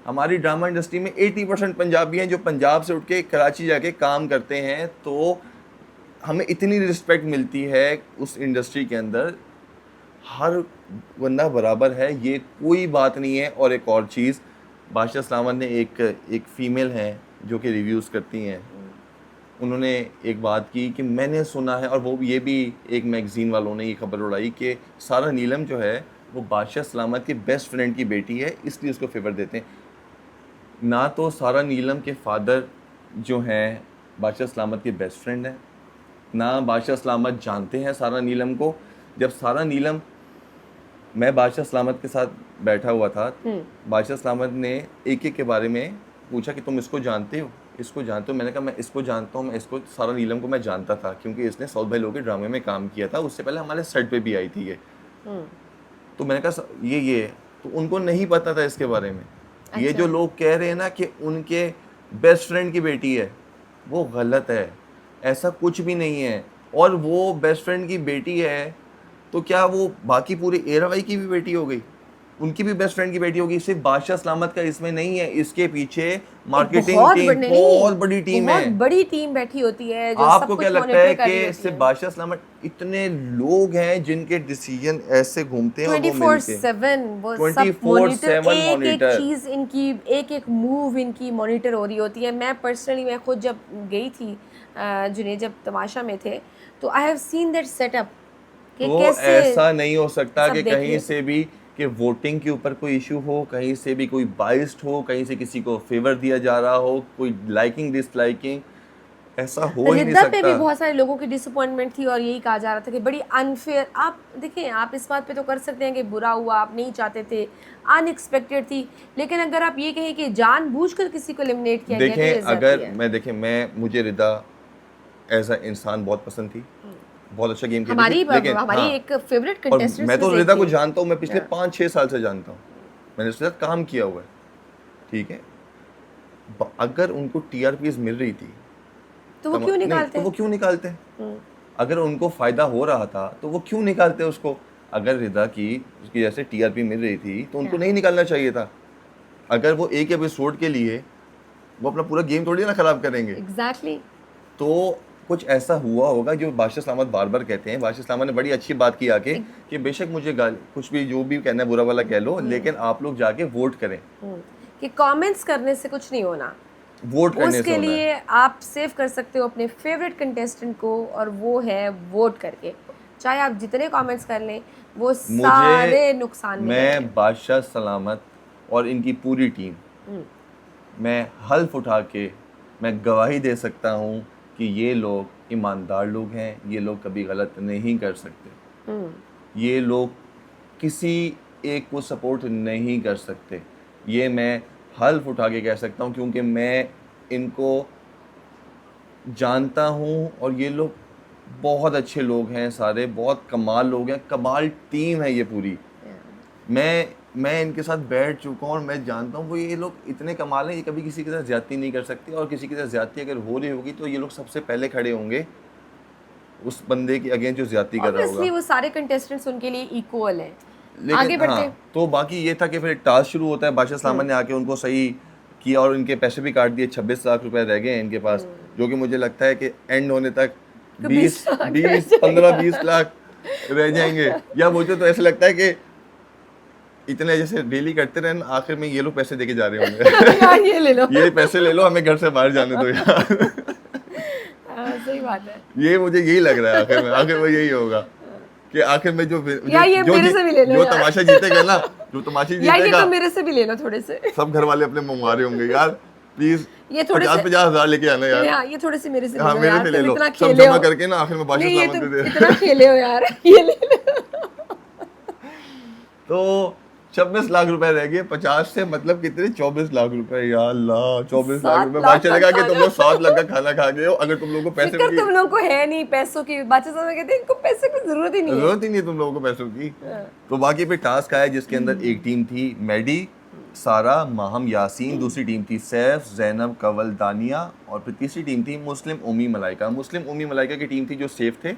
हमारी ड्रामा इंडस्ट्री में 80% पंजाबी हैं जो पंजाब से उठ के कराची जाके काम करते हैं। तो हमें इतनी रिस्पेक्ट मिलती है उस इंडस्ट्री के अंदर, हर बंदा बराबर है, ये कोई बात नहीं है। और एक और चीज़, बादशाह इस्लामत ने एक फ़ीमेल हैं जो कि रिव्यूज़ करती हैं, उन्होंने एक बात की कि मैंने सुना है, और वो ये भी एक मैगज़ीन वालों ने ये खबर उड़ाई कि सारा नीलम जो है वो बादशाह इस्लामत के बेस्ट फ्रेंड की बेटी है, इसलिए उसको फेवर देते हैं। ना तो सारा नीलम के फादर जो हैं बादशाह इस्लामत के बेस्ट फ्रेंड हैं, ना बादशाह इस्लामत जानते हैं सारा नीलम को। जब सारा नीलम, मैं बादशाह इस्लामत के साथ बैठा हुआ था, बादशाह इस्लामत ने एक के बारे में पूछा कि तुम इसको जानते हो, इसको जानते हो? मैंने कहा मैं इसको जानता हूँ, मैं इसको, सारा नीलम को मैं जानता था क्योंकि इसने साउथ भाई लोग के ड्रामे में काम किया था, उससे पहले हमारे सेट पे भी आई थी ये। तो मैंने कहा ये तो उनको नहीं पता था इसके बारे में। ये अच्छा। जो लोग कह रहे हैं ना कि उनके बेस्ट फ्रेंड की बेटी है, वो गलत है, ऐसा कुछ भी नहीं है। और वो बेस्ट फ्रेंड की बेटी है तो क्या वो बाकी पूरे एयरवाई की भी बेटी हो गई? उनकी भी बेस्ट फ्रेंड की बेटी होगी। सिर्फ बादशाह इस्लामत का इसमें नहीं है, इसके पीछे मार्केटिंग टीम, बहुत बड़ी टीम है, बहुत बड़ी टीम बैठी होती है जो सब आपको कुछ क्या लगता मॉनिटर है कर रही कि होती सिर्फ है। बादशाह इस्लामत? इतने लोग हैं जिनके डिसीजन ऐसे घूमते हैं और वो मिलके 24/7 वो सब 24/7 मॉनिटर, एक मॉनिटर। चीज़ इनकी, एक मूव इनकी मॉनिटर हो रही होती है। मैं पर्सनली, मैं खुद जब गई थी जुनेद, जब तमाशा में थे, तो I have seen that setup कि तो कैसे ऐसा नहीं हो सकता सब कि देख कहीं रहे। से भी कि वोटिंग के ऊपर कोई इशू हो, कहीं से भी कोई बाइस्ड हो, कहीं से किसी को फेवर दिया जा रहा हो, कोई लाइकिंग डिसलाइकिंग, ऐसा हो ही नहीं रिद्दा पे भी सकता। बहुत सारे लोगों की डिसअपॉइंटमेंट थी और यही कहा जा रहा था कि बड़ी अनफेयर। आप देखिए, आप इस बात पे तो कर सकते हैं कि बुरा हुआ, आप नहीं चाहते थे, अनएक्सपेक्टेड थी, लेकिन अगर आप ये कहें कि जानबूझकर किसी को एलिमिनेट किया गया तो ये देखें, ज्यादती अगर है। मैं देखें मैं मुझे रिदा एज अ इंसान बहुत पसंद थी, बहुत अच्छा गेम खेलती थी, लेकिन हमारी हाँ, एक फेवरेट और कंटेस्टेंट्स मैं में तो से एक रिदा को थी। जानता हूँ, मैं पिछले हाँ। 5-6 साल से जानता हूँ, मैंने उसके साथ काम किया हुआ है, ठीक है। अगर उनको टीआरपीज मिल रही थी तो वो क्यों नहीं निकालते तो वो हैं? क्यों निकालते हैं? अगर उनको फायदा हो रहा था तो वो क्यों निकालते उसको? अगर रिदा की उसकी जैसे टीआरपी मिल रही थी तो उनको हाँ। नहीं निकालना चाहिए था। अगर वो एक एपिसोड के लिए वो अपना पूरा गेम थोड़ी ना खराब करेंगे। एग्जैक्टली। तो कुछ ऐसा हुआ होगा जो बादशाह सलामत बार बार कहते हैं। बादशाह सलामत ने बड़ी अच्छी बात की आके कि बेशक मुझे गाल कुछ भी जो भी कहना है बुरा वाला कह लो, लेकिन आप लोग जाके वोट करें। कि कमेंट्स करने से कुछ नहीं होना, वोट करने से उसके होना है। लिए आप सेव कर सकते हो अपने फेवरेट कंटेस्टेंट को, और वो है वोट करके। चाहे आप जितने कमेंट्स कर लें, वो मुझे सारे नुकसान में मैं जाएंगे। बादशाह सलामत और इनकी पूरी टीम, मैं हल्फ उठा के मैं गवाही दे सकता हूँ कि ये लोग ईमानदार लोग हैं, ये लोग कभी गलत नहीं कर सकते, ये लोग किसी एक को सपोर्ट नहीं कर सकते। ये मैं हल्फ उठा के कह सकता हूँ क्योंकि मैं इनको जानता हूँ और ये लोग बहुत अच्छे लोग हैं, सारे बहुत कमाल लोग हैं, कमाल टीम है ये पूरी। मैं इनके साथ बैठ चुका हूँ और मैं जानता हूँ वो ये लोग इतने कमाल हैं, ये कभी किसी के साथ ज्यादती नहीं कर सकते, और किसी के साथ ज्यादती अगर हो रही होगी तो ये लोग सबसे पहले खड़े होंगे उस बंदे के अगेंस्ट जो ज्यादती कर रहा ऑब्वियसली होगा। वो सारे कंटेस्टेंट्स उनके लिए इक्वल हैं। आगे लेकिन बढ़ते। हाँ, तो बाकी ये था कि फिर टास्क शुरू होता है, बादशाह सलामत ने आके उनको सही किया और इनके पैसे भी काट दिए। 26 लाख रुपए रह गए हैं इनके पास, जो कि मुझे लगता है कि एंड होने तक 20 20 लाख रह 20 15 20 लाख रह जाएंगे। या मुझे तो ऐसा लगता है कि इतने जैसे डेली करते रहे ना, आखिर में ये लोग पैसे देके जा रहे होंगे। यार ये ले लो। ये पैसे ले लो, हमें घर से बाहर जाने दो यार। सही बात है। ये मुझे यही लग रहा है, आखिर में यही होगा कि आखिर में यार ये मेरे से भी ले लो जो यार। तमाशा जीतेगा ना, जो तमाशा यार ये जीतेगा, तो मेरे से भी ले लो थोड़े से। सब घर वाले अपने मंगवा रहे होंगे यार, प्लीज ये थोड़े से 50-50 हजार लेके आना यार। हाँ, ये थोड़े से मेरे से ले हाँ, लो मेरे यार, से ले तुम लो, इतना सब खेले जमा हो। करके ना आखिर में बादशाह नहीं, ये सलामत तुम दे दे। इतना खेले हो यार, ये ले लो। तो 26 लाख रुपए रह गए 50 से, मतलब कितने 24 लाख रुपए, या अल्लाह 24 लाख 7 रुपए। लाख बात चलेगा का कि तुम लोग 7 लाख का खाना खा गए हो। अगर तुम लोगों को पैसे फिक्र की तुम लोगों को है नहीं पैसों की। बादशाह साहब कहते हैं इनको पैसे की जरूरत ही नहीं है। जरूरत ही नहीं है तुम लोगों को पैसों की। तो बाकी फिर टास्क आया जिसके अंदर एक टीम थी मैडी, सारा, माहम, यासीन, दूसरी टीम थी सैफ, जैनब, कवल, दानिया, और फिर तीसरी टीम थी मुस्लिम उम्मी मलाइका। मुस्लिम उम्मी मलाइका की टीम थी जो सेफ थे।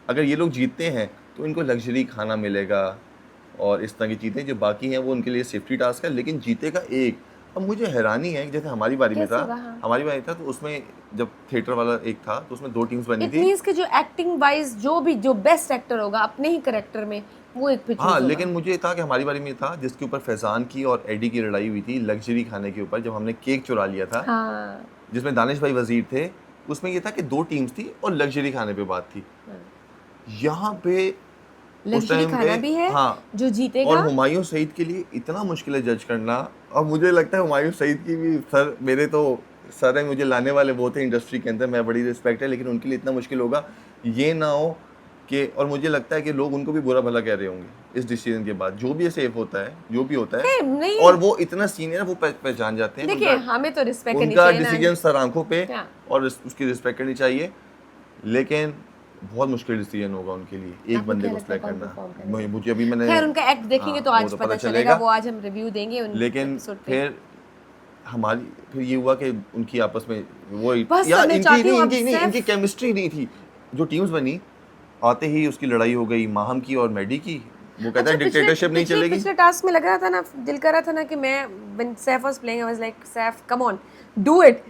अगर ये लोग जीतते हैं तो इनको लग्जरी खाना मिलेगा और इस तरह की चीज़ें जो बाकी हैं वो उनके लिए सेफ्टी टास्क है, लेकिन जीतेगा एक। अब मुझे हैरानी है कि जैसे हमारी बारी में कैसे था, होगा? हाँ। हमारी बारी था तो उसमें जब थिएटर वाला एक था तो उसमें 2 टीम्स बनी इट थी। मींस कि जो एक्टिंग वाइज जो बेस्ट एक्टर होगा अपने ही करेक्टर में, वो एक पे चूज हाँ, होगा। लेकिन मुझे ये था कि हमारी बारी में था जिसके ऊपर फैजान की और एडी की लड़ाई हुई थी लग्जरी खाने के ऊपर, जब हमने केक चुरा लिया था, हाँ। जिसमें दानिश भाई वजीर थे। उसमें ये था कि 2 टीम्स थी और लग्जरी खाने पे बात थी। यहाँ पे उस लग्जरी टाइम खाना पे भी है, हाँ, जो जीतेगा। और हुमायूं सईद के लिए इतना मुश्किल है जज करना। और मुझे लगता है हुमायूं सईद की भी सर, मेरे तो सर है, मुझे लाने वाले वो थे इंडस्ट्री के अंदर, मैं बड़ी रिस्पेक्ट है, लेकिन उनके लिए इतना मुश्किल होगा ये ना हो कि, और मुझे लगता है कि लोग उनको भी बुरा भला कह रहे होंगे इस डिसीजन के बाद। जो भी सेफ होता है, जो भी होता है, नहीं। और वो इतना सीनियर है, वो पहचान जाते हैं। देखिए, हमें तो रिस्पेक्ट करनी उनका चाहिए ना। डिसीजन सर आंखों पे, हाँ। और उसकी रिस्पेक्ट करनी चाहिए, लेकिन बहुत मुश्किल डिसीजन होगा उनके लिए एक आपको बंदे क्या को लगता है सिलेक्ट कौन करना। परफॉर्म करेगा? मुझे अभी मैंने खैर उनका एक्ट देखेंगे तो हाँ, आज वो पता चलेगा, वो आज हम रिव्यू देंगे उन लेकिन एपिसोड पे। फिर हमारी फिर ये हुआ कि उनकी आपस में वो बस या मैं इनकी चाहती नहीं हूँ अब इनकी नहीं सैफ- इनकी केमिस्ट्री नहीं थी। जो टीम्स बनी आते ही उसकी लड़ाई हो गई माहम की और मैडी की। वो कहता है डिक्टेटरशिप नहीं चलेगी। पिछले टास्क में लग रहा था ना, दिल कर रहा था ना कि मैं when Saif was playing I was like Saif come on do it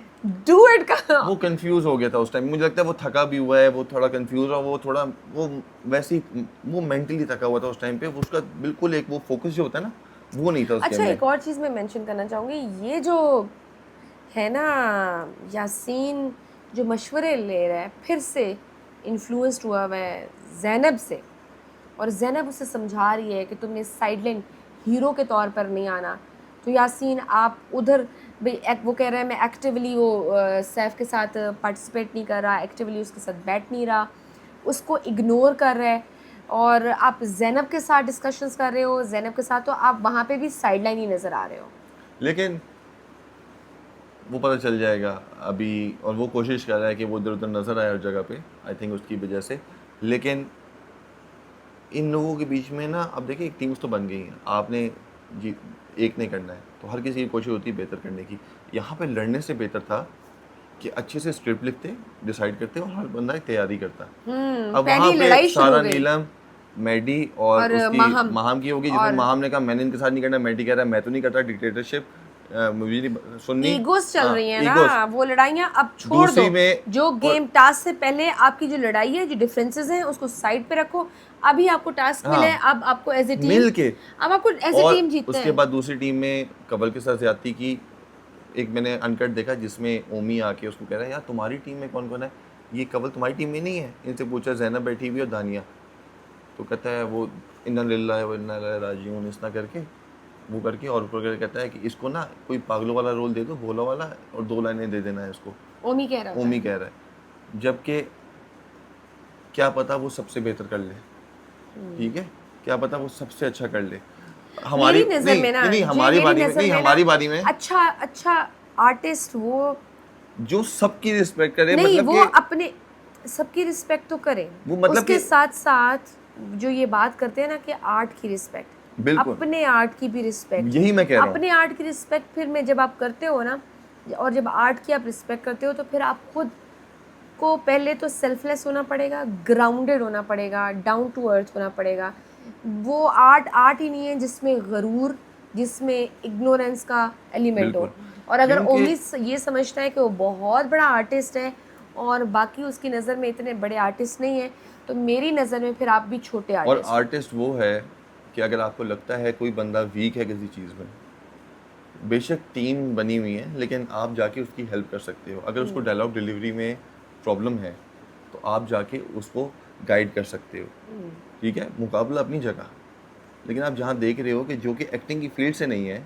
का। वो कंफ्यूज हो गया था उस टाइम। मुझे लगता है वो थका भी हुआ है, वो थोड़ा कंफ्यूज और वो थोड़ा वो वैसे ही वो मेंटली थका हुआ था उस टाइम पे। उसका बिल्कुल एक वो फोकस जो होता है ना, वो नहीं था उसके अच्छा, अंदर। एक और चीज़ मैं मेंशन करना चाहूँगी, ये जो है ना यासीन जो मशवरे ले रहा है, फिर से इन्फ्लुएंस्ड हुआ है जैनब से, और जैनब उसे समझा रही है कि तुमने साइडलाइन हीरो के तौर पर नहीं आना। तो यासीन आप उधर वो कह रहा है मैं एक्टिवली वो सैफ के साथ पार्टिसिपेट नहीं कर रहा, एक्टिवली उसके साथ बैठ नहीं रहा, उसको इग्नोर कर रहा है, और आप ज़ैनब के साथ डिस्कशंस कर रहे हो, ज़ैनब के साथ, तो आप वहाँ पे भी साइड लाइन ही नज़र आ रहे हो। लेकिन वो पता चल जाएगा अभी, और वो कोशिश कर रहा है कि वो इधर उधर नज़र आए हर जगह पे, आई थिंक उसकी वजह से। लेकिन इन लोगों के बीच में ना, अब देखिए एक टीम्स तो बन गई हैं, आपने जी एक नहीं करना है, तो हर किसी की कोशिश होती है बेहतर करने की। यहाँ पे लड़ने से बेहतर था कि अच्छे से स्क्रिप्ट लिखते, डिसाइड करते और हर बंदा एक तैयारी करता। अब वहाँ पहली पे लड़ाई शुरू सारा हो गई नीलम, मैडी और और उसकी माहम की होगी, जिसमें और माहम ने कहा मैंने इनके साथ नहीं करना, मैडी कह रहा है मैं तो नहीं करता डिक्टेटरशिप, मुझे नहीं सुननी। ईगोस चल रही हैं ईगोस। ना, वो लड़ाइयाँ अब छोड़ दूसरी दो। में जो गेम टास्क से पहले आपकी जो लड़ाई है, जो डिफरेंसेस हैं, उसको साइड पे रखो। अभी आपको टास्क मिला है, अब आपको एज ए टीम मिल के, अब आपको एज ए और टीम जीतना उसके है। बाद दूसरी टीम में कबल के साथ ज्यादती की। एक मैंने अनकट देखा जिसमें ओमी आके उसको कह रहा है यार तुम्हारी टीम में कौन कौन है, ये कबल तुम्हारी टीम में नहीं है। इनसे पूछा ज़ैनब बैठी हुई और दानिया, तो कहता है वो इन्ना लिल्लाहि व इन्ना इलैहि राजिऊन इस ना करके वो करके, और ऊपर करके कहता है कि इसको ना कोई पागलों वाला रोल दे दो, भोला वाला, और 2 लाइनें दे देना है इसको। ओमी कह रहा ओमी था। कह रहा है, जबकि क्या पता वो सबसे बेहतर कर ले, ठीक है, क्या पता वो सबसे अच्छा कर ले। हमारी मेरी नज़र में ना, नहीं हमारी मेरी बारी में, नज़र नहीं में ना, हमारी बारी में अच्छा आर्टिस्ट वो जो सबकी रिस्पेक्ट करे, नहीं, मतलब वो कि अपने सबकी रिस्पेक्ट तो करे, वो मतलब उसके कि साथ साथ जो ये बात करते हैं ना कि आर्ट की रिस्पेक्ट, बिल्कुल अपने आर्ट की भी रिस्पेक्ट, यही मैं कह रहा हूँ। अपने आर्ट की रिस्पेक्ट फिर में जब आप करते हो ना, और जब आर्ट की आप रिस्पेक्ट करते हो, तो फिर आप खुद को पहले तो सेल्फलेस होना पड़ेगा, ग्राउंडेड होना पड़ेगा, डाउन टू अर्थ होना पड़ेगा। वो आर्ट ही नहीं है जिसमें गरूर, जिसमें इग्नोरेंस का एलिमेंट हो। बिल्कुल, और अगर क्योंकि ओमी ये समझता है कि वो बहुत बड़ा आर्टिस्ट है और बाकी उसकी नज़र में इतने बड़े आर्टिस्ट नहीं है, तो मेरी नज़र में फिर आप भी छोटे और आर्टिस्ट हो। आर्टिस्ट वो है कि अगर आपको लगता है कोई बंदा वीक है किसी चीज़ में, बेशक टीम बनी हुई है, लेकिन आप जाके उसकी हेल्प कर सकते हो। अगर उसको डायलॉग डिलीवरी में प्रॉब्लम है तो आप जाके उसको गाइड कर सकते हो, ठीक है। मुकाबला अपनी जगह, लेकिन आप जहाँ देख रहे हो कि जो कि एक्टिंग की फील्ड से नहीं है,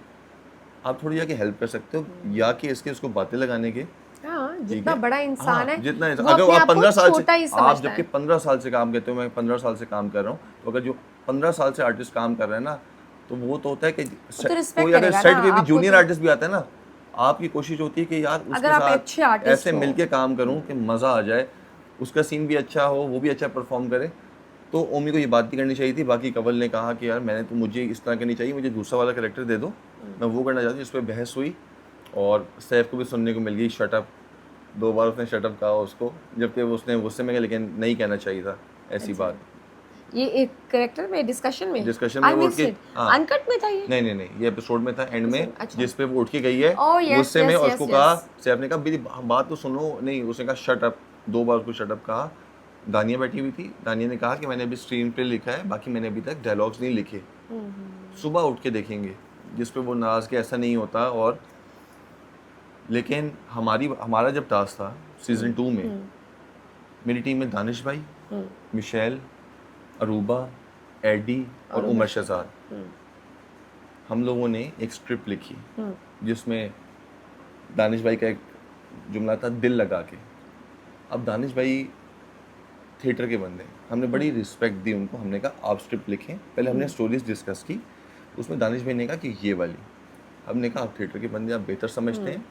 आप थोड़ी जाके हेल्प कर सकते हो, या कि इसके उसको बातें लगाने के, हाँ, ठीक जितना है। बड़ा इंसान है, जितना वो अगर अपने आप आप को 15 साल छोटा ही से, आप समझता जबकि है। 15 साल से काम करते हो, मैं 15 साल से काम कर रहा हूँ, तो अगर जो 15 साल से आर्टिस्ट काम कर रहे हैं ना, तो वो तो होता है कि तो रिस्पेक्ट कोई अगर करेगा सेट ना पे भी आपको। जूनियर तो आर्टिस्ट भी आता है ना, आपकी कोशिश होती है कि यार अगर उसके आप साथ अच्छे आर्टिस्ट ऐसे हो, मिलके काम करूँ कि मज़ा आ जाए, उसका सीन भी अच्छा हो, वो भी अच्छा परफॉर्म करे। तो ओमी को ये बात नहीं करनी चाहिए थी। बाकी कवल ने कहा कि यार मैंने तो, मुझे इस तरह का नहीं चाहिए, मुझे दूसरा वाला कैरेक्टर दे दो, मैं वो करना चाहती हूँ। इस पर बहस हुई और सैफ को भी सुनने को मिल गई शटअप। 2 बार उसने शटअप कहा उसको, जबकि उसने गुस्से में कहा, लेकिन नहीं कहना चाहिए था ऐसी अच्छा, बात। ये एक करेक्टर में डिस्कशन में डिस्कशन में आई वो उठ मिस्ड के, इट। हाँ अनकट में था ये। नहीं, ये एपिसोड में था एंड में, अच्छा। जिस पे वो उठ के गई है ओह यस गुस्से में, यस और यस उसको कहा, यस। सैफ ने कहा मेरी बात तो सुनो, नहीं उसने कहा शट अप, 2 बार उसको शट अप कहा। दानिया बैठी हुई थी, दानिया ने कहा कि मैंने अभी स्क्रीन पे लिखा है, बाकी मैंने अभी तक डायलॉग्स नहीं लिखे, सुबह उठ के देखेंगे, जिस पे वो नाराज़ के ऐसा नहीं होता। और लेकिन हमारा जब टास्क था सीज़न 2 में, मेरी टीम में दानिश भाई, मिशेल, अरूबा, एडी और उमर शहजाद, हम लोगों ने एक स्क्रिप्ट लिखी जिसमें दानिश भाई का एक जुमला था दिल लगा के। अब दानिश भाई थिएटर के बंदे हैं, हमने बड़ी रिस्पेक्ट दी उनको, हमने कहा आप स्क्रिप्ट लिखें। पहले हमने स्टोरीज डिस्कस की, उसमें दानिश भाई ने कहा कि ये वाली, हमने कहा आप थिएटर के बंदे, आप बेहतर समझते हैं,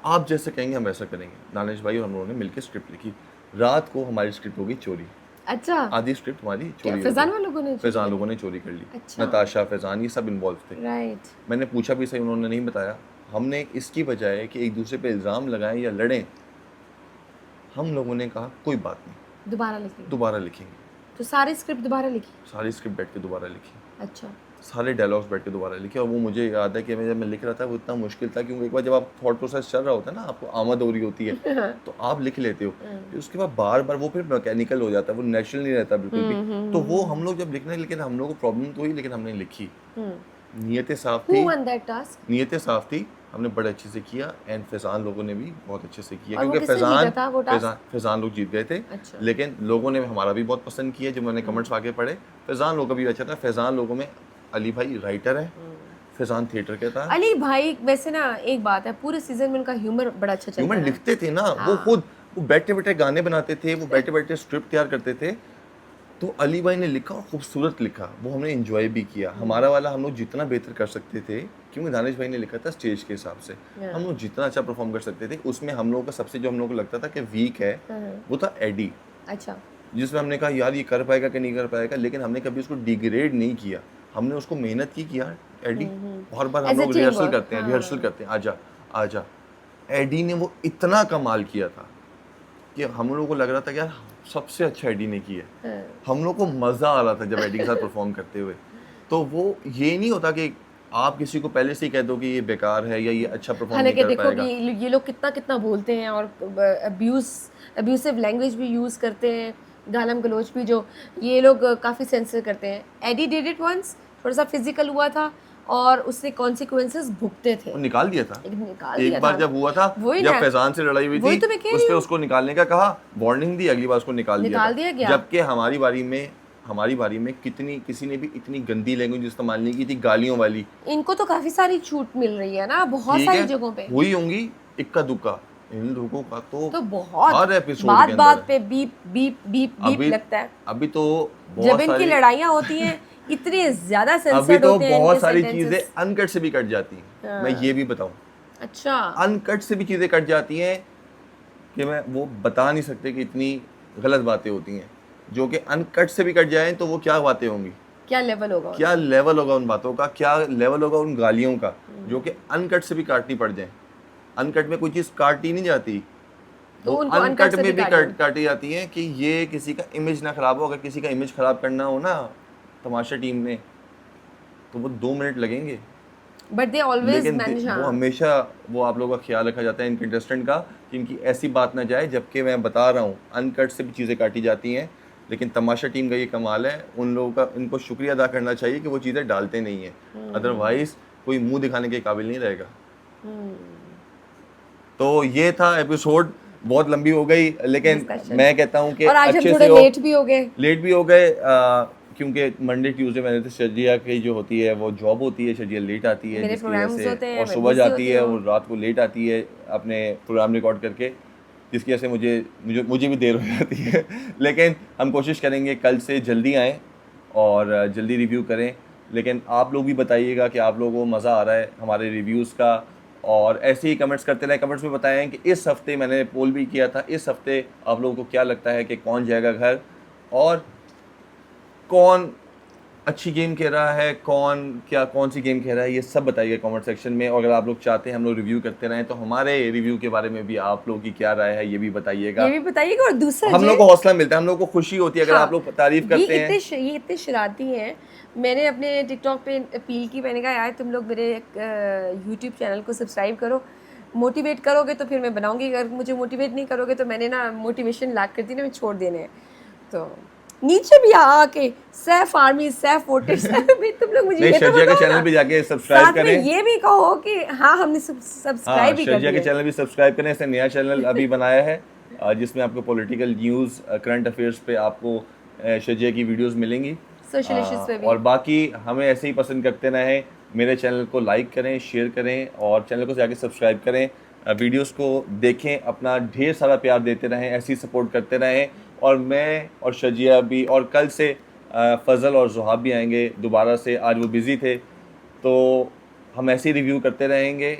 आप जैसे कहेंगे हम वैसा करेंगे। दानिश भाई और हम लोगों ने मिलकर स्क्रिप्ट लिखी। रात को हमारी स्क्रिप्ट हो गई चोरी, अच्छा, आधी स्क्रिप्ट हमारी चोरी हो फैजान गई। वालों ने फैजान लोगों ने चोरी कर ली। अच्छा। नताशा, फैजान, ये सब इन्वॉल्व थे। राइट। मैंने पूछा भी सही, उन्होंने नहीं बताया। हमने इसकी बजाय कि एक दूसरे पे इल्ज़ाम लगाएं या लड़ें, हम लोगों ने कहा कोई बात नहीं, दोबारा लिखेंगे, दोबारा लिखेंगे। तो सारी स्क्रिप्ट दोबारा लिखी। सारी स्क्रिप्ट बैठ के दोबारा लिखी, अच्छा, सारे डायलॉग्स बैठ के दोबारा लिखे। और वो मुझे याद है कि जब मैं लिख रहा था वो इतना मुश्किल था, क्योंकि एक बार जब आप थॉट प्रोसेस चल रहा होता है ना, आपको आमद हो रही होती है, तो आप लिख लेते हो, फिर उसके बाद बार बार वो फिर मैकेनिकल हो जाता है, वो नेचुरल नहीं रहता बिल्कुल भी। तो वो हम लोग जब लिखने, लेकिन हम लोग को प्रॉब्लम तो हुई, लेकिन हमने लिखी, नीयतें साफ हु थी, वन दैट टास्क? नीयतें साफ थी, हमने बड़े अच्छे से किया। एंड फैजान लोगों ने भी बहुत अच्छे से किया, और वो क्योंकि किसने जीता था वो टास्क? फैजान लोग जीत गए थे। अच्छा। लेकिन लोगों ने हमारा भी बहुत पसंद किया, जब मैंने कमेंट्स आगे पढ़े, फैजान लोगों का भी अच्छा था। फैजान लोगों में अली भाई राइटर है, फैजान थिएटर के था। अली भाई वैसे ना एक बात है, पूरे सीजन में उनका ह्यूमर बड़ा अच्छा चलता ह्यूमन है। लिखते थे ना, वो खुद वो बैठे बैठे गाने बनाते थे, वो बैठे बैठे स्क्रिप्ट तैयार करते थे। तो अली भाई ने लिखा और खूबसूरत लिखा, वो हमने एंजॉय भी किया। हमारा वाला हम लोग जितना बेहतर कर सकते थे, क्योंकि दानिश भाई ने लिखा था स्टेज के हिसाब से, हम लोग जितना अच्छा परफॉर्म कर सकते थे। उसमें हम लोगों का सबसे जो हम लोगों को लगता था कि वीक है, वो था एडी, अच्छा जिसमें हमने कहा यार ये कर पाएगा कि नहीं कर पाएगा, लेकिन हमने कभी उसको डिग्रेड नहीं किया, हमने उसको मेहनत की कि यार एडी, बार बार हम As a लोग रिहर्सल teamwork, करते हैं, रिहर्सल करते हैं, आजा आजा। एडी ने वो इतना कमाल किया था कि हम लोगों को लग रहा था कि यार सबसे अच्छा एडी ने किया है। हम लोग को मज़ा आ रहा था जब एडी के साथ परफॉर्म करते हुए। तो वो ये नहीं होता कि आप किसी को पहले से ही कह दो कि ये बेकार है या ये अच्छा परफॉर्म नहीं हालांकि कर देखो पाएगा। कि ये लोग कितना कितना बोलते हैं और अब्यूसिव लैंग्वेज भी यूज़ करते हैं, गालम गलोच भी जो ये लोग काफ़ी सेंसर करते हैं। एडी डिड इट वंस, थोड़ा सा फिजिकल हुआ था और उससे कॉन्सिक्वेंसेस भुगते थे। वो निकाल दिया था निकाल एक दिया बार था। जब हुआ था, वही जब ना, फैजान से लड़ाई हुई वही थी, तो मैं कह उस रही पे हूँ। उसको निकालने का कहा, वार्निंग दी, अगली बार उसको निकाल दिया दिया गया। जबकि हमारी बारी में किसी ने भी इतनी गंदी लैंग्वेज इस्तेमाल नहीं की थी, गालियों वाली। इनको तो काफ़ी सारी छूट मिल रही है ना, बहुत ठीक सारी है, जगहों पे। हुई होंगी इक्का दुक्का, इन लोगों का तो बहुत हर एपिसोड बात के अंदर बात है। पे बीप बीप बीप बीप अभी लगता है। अभी तो जब बहुत इनकी सारी लड़ाइयाँ होती हैं इतने ज्यादा अभी सेंसर्ड तो होते हैं बहुत इनके सारी sentences। चीजें अनकट से भी कट जाती हैं, मैं ये भी बताऊं, अच्छा अनकट से भी चीजें कट जाती हैं कि मैं वो बता नहीं सकते कि इतनी गलत बातें होती हैं, जो कि अनकट से भी कट जाएं तो वो क्या बातें होंगी, क्या लेवल होगा क्या लेवल होगा उन बातों का, क्या लेवल होगा उन गालियों का, जो कि अनकट से भी काटनी पड़ जाए। अनकट में कोई चीज़ काटी नहीं जाती, तो वो उनको अनकट अनकट से में भी काटिए। काटी जाती हैं कि ये किसी का इमेज ना खराब हो। अगर किसी का इमेज खराब करना हो ना तमाशा टीम ने, तो वो 2 मिनट लगेंगे, बट दे ऑलवेज लेकिन मैनेज। वो हमेशा वो आप लोगों का ख्याल रखा जाता है इन कंटेस्टेंट का कि इनकी ऐसी बात ना जाए। जबकि मैं बता रहा हूँ अनकट से भी चीज़ें काटी जाती हैं, लेकिन तमाशा टीम का ये कमाल है, उन लोगों का इनको शुक्रिया अदा करना चाहिए कि वो चीज़ें डालते नहीं हैं, अदरवाइज कोई मुंह दिखाने के काबिल नहीं रहेगा। तो ये था एपिसोड, बहुत लंबी हो गई, लेकिन मैं कहता हूँ कि और आज हम अच्छे थोड़े से लेट भी हो गए। क्योंकि मंडे ट्यूसडे मैंने तो शर्जिया की जो होती है वो जॉब होती है, शर्जिया लेट आती है मेरे जिसकी वजह प्रोग्राम्स होते से, हैं, और मैं सुबह busy जाती होती है हूँ। और रात को लेट आती है अपने प्रोग्राम रिकॉर्ड करके, जिसकी वजह से मुझे भी देर हो जाती है। लेकिन हम कोशिश करेंगे कल से जल्दी आएँ और जल्दी रिव्यू करें। लेकिन आप लोग भी बताइएगा कि आप लोगों को मज़ा आ रहा है हमारे रिव्यूज़ का, और ऐसे ही कमेंट्स करते रहें। कमेंट्स में बताएं कि इस हफ्ते मैंने पोल भी किया था, इस हफ्ते आप लोगों को क्या लगता है कि कौन जाएगा घर, और कौन अच्छी गेम खेल रहा है, कौन सी गेम खेल रहा है, ये सब बताइए कमेंट सेक्शन में। और अगर आप लोग चाहते हैं हम लोग रिव्यू करते रहें तो हमारे रिव्यू के बारे में भी आप लोगों की क्या राय है ये भी बताइएगा। ये भी बताइएगा। और दूसरा हम लोग को हौसला मिलता है, हम लोग को खुशी होती है अगर आप लोग तारीफ करते हैं। ये इतने शरारती हैं। मैंने अपने टिकटॉक पे अपील की, मैंने कहा यार तुम लोग मेरे यूट्यूब चैनल को सब्सक्राइब करो, मोटिवेट करोगे तो फिर मैं बनाऊंगी, अगर मुझे मोटिवेट नहीं करोगे तो मैंने ना मोटिवेशन लाख कर दी ना, मैं छोड़ देने हैं। तो नीचे भी आके सैफ आर्मी, सैफ वोटर्स भी तुम लोग मुझे ये तो शर्जिया के बताओ चैनल ना। पे जाके सब्सक्राइब साथ में करें। ये भी कहो कि हाँ हमने सब्सक्राइब भी कर शर्जिया के दिया। चैनल भी सब्सक्राइब करें, इसने नया चैनल अभी बनाया है जिसमें आपको पॉलिटिकल न्यूज़, करंट अफेयर्स पे आपको शर्जिया की वीडियोस मिलेंगी। सोशल इश्यूज पे भी। और बाकी हमें ऐसे ही पसंद करते रहें, मेरे चैनल को लाइक करें, शेयर करें और चैनल को जाके सब्सक्राइब करें, वीडियोस को देखें, अपना ढेर सारा प्यार देते रहें, ऐसे ही सपोर्ट करते रहें। और मैं और शर्जिया भी, और कल से फजल और ज़ुहाब भी आएंगे दोबारा से, आज वो बिज़ी थे, तो हम ऐसे ही रिव्यू करते रहेंगे।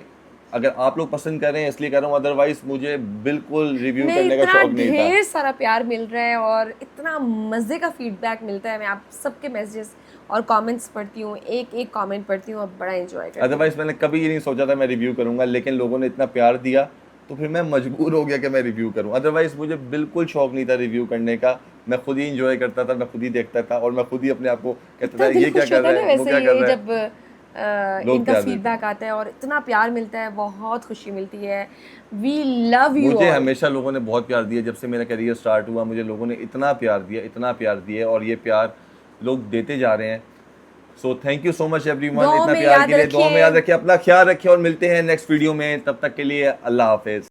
अगर आप लोग पसंद कर रहे हैं इसलिए कर रहा हूँ, अदरवाइज मुझे बिल्कुल रिव्यू करने का शौक नहीं था। ढेर सारा प्यार मिल रहा है और इतना मज़े का फीडबैक मिलता है। मैं आप सबके मैसेजेस और कमेंट्स पढ़ती हूँ, एक एक कमेंट पढ़ती हूँ और बड़ा एंजॉय करती हूँ। अदरवाइज मैंने कभी ये नहीं सोचा था मैं रिव्यू करूँगा, लेकिन लोगों ने इतना प्यार दिया तो फिर मैं मजबूर हो गया कि मैं रिव्यू करूँ। अदरवाइज मुझे बिल्कुल शौक नहीं था रिव्यू करने का, मैं खुद ही इंजॉय करता था, मैं खुद ही देखता था और मैं खुद ही अपने आप को कहता था ये क्या कर रहा है, वो क्या कर रहा है। जब इनका फीडबैक आता है और इतना प्यार मिलता है, बहुत खुशी मिलती है। We love you. मुझे हमेशा लोगों ने बहुत प्यार दिया, जब से मेरा करियर स्टार्ट हुआ मुझे लोगों ने इतना प्यार दिया और ये प्यार लोग देते जा रहे हैं। So thank you so much everyone, इतना प्यार के लिए। दुआ में याद रखिए, अपना ख्याल रखिए और मिलते हैं नेक्स्ट वीडियो में। तब तक के लिए अल्लाह हाफिज।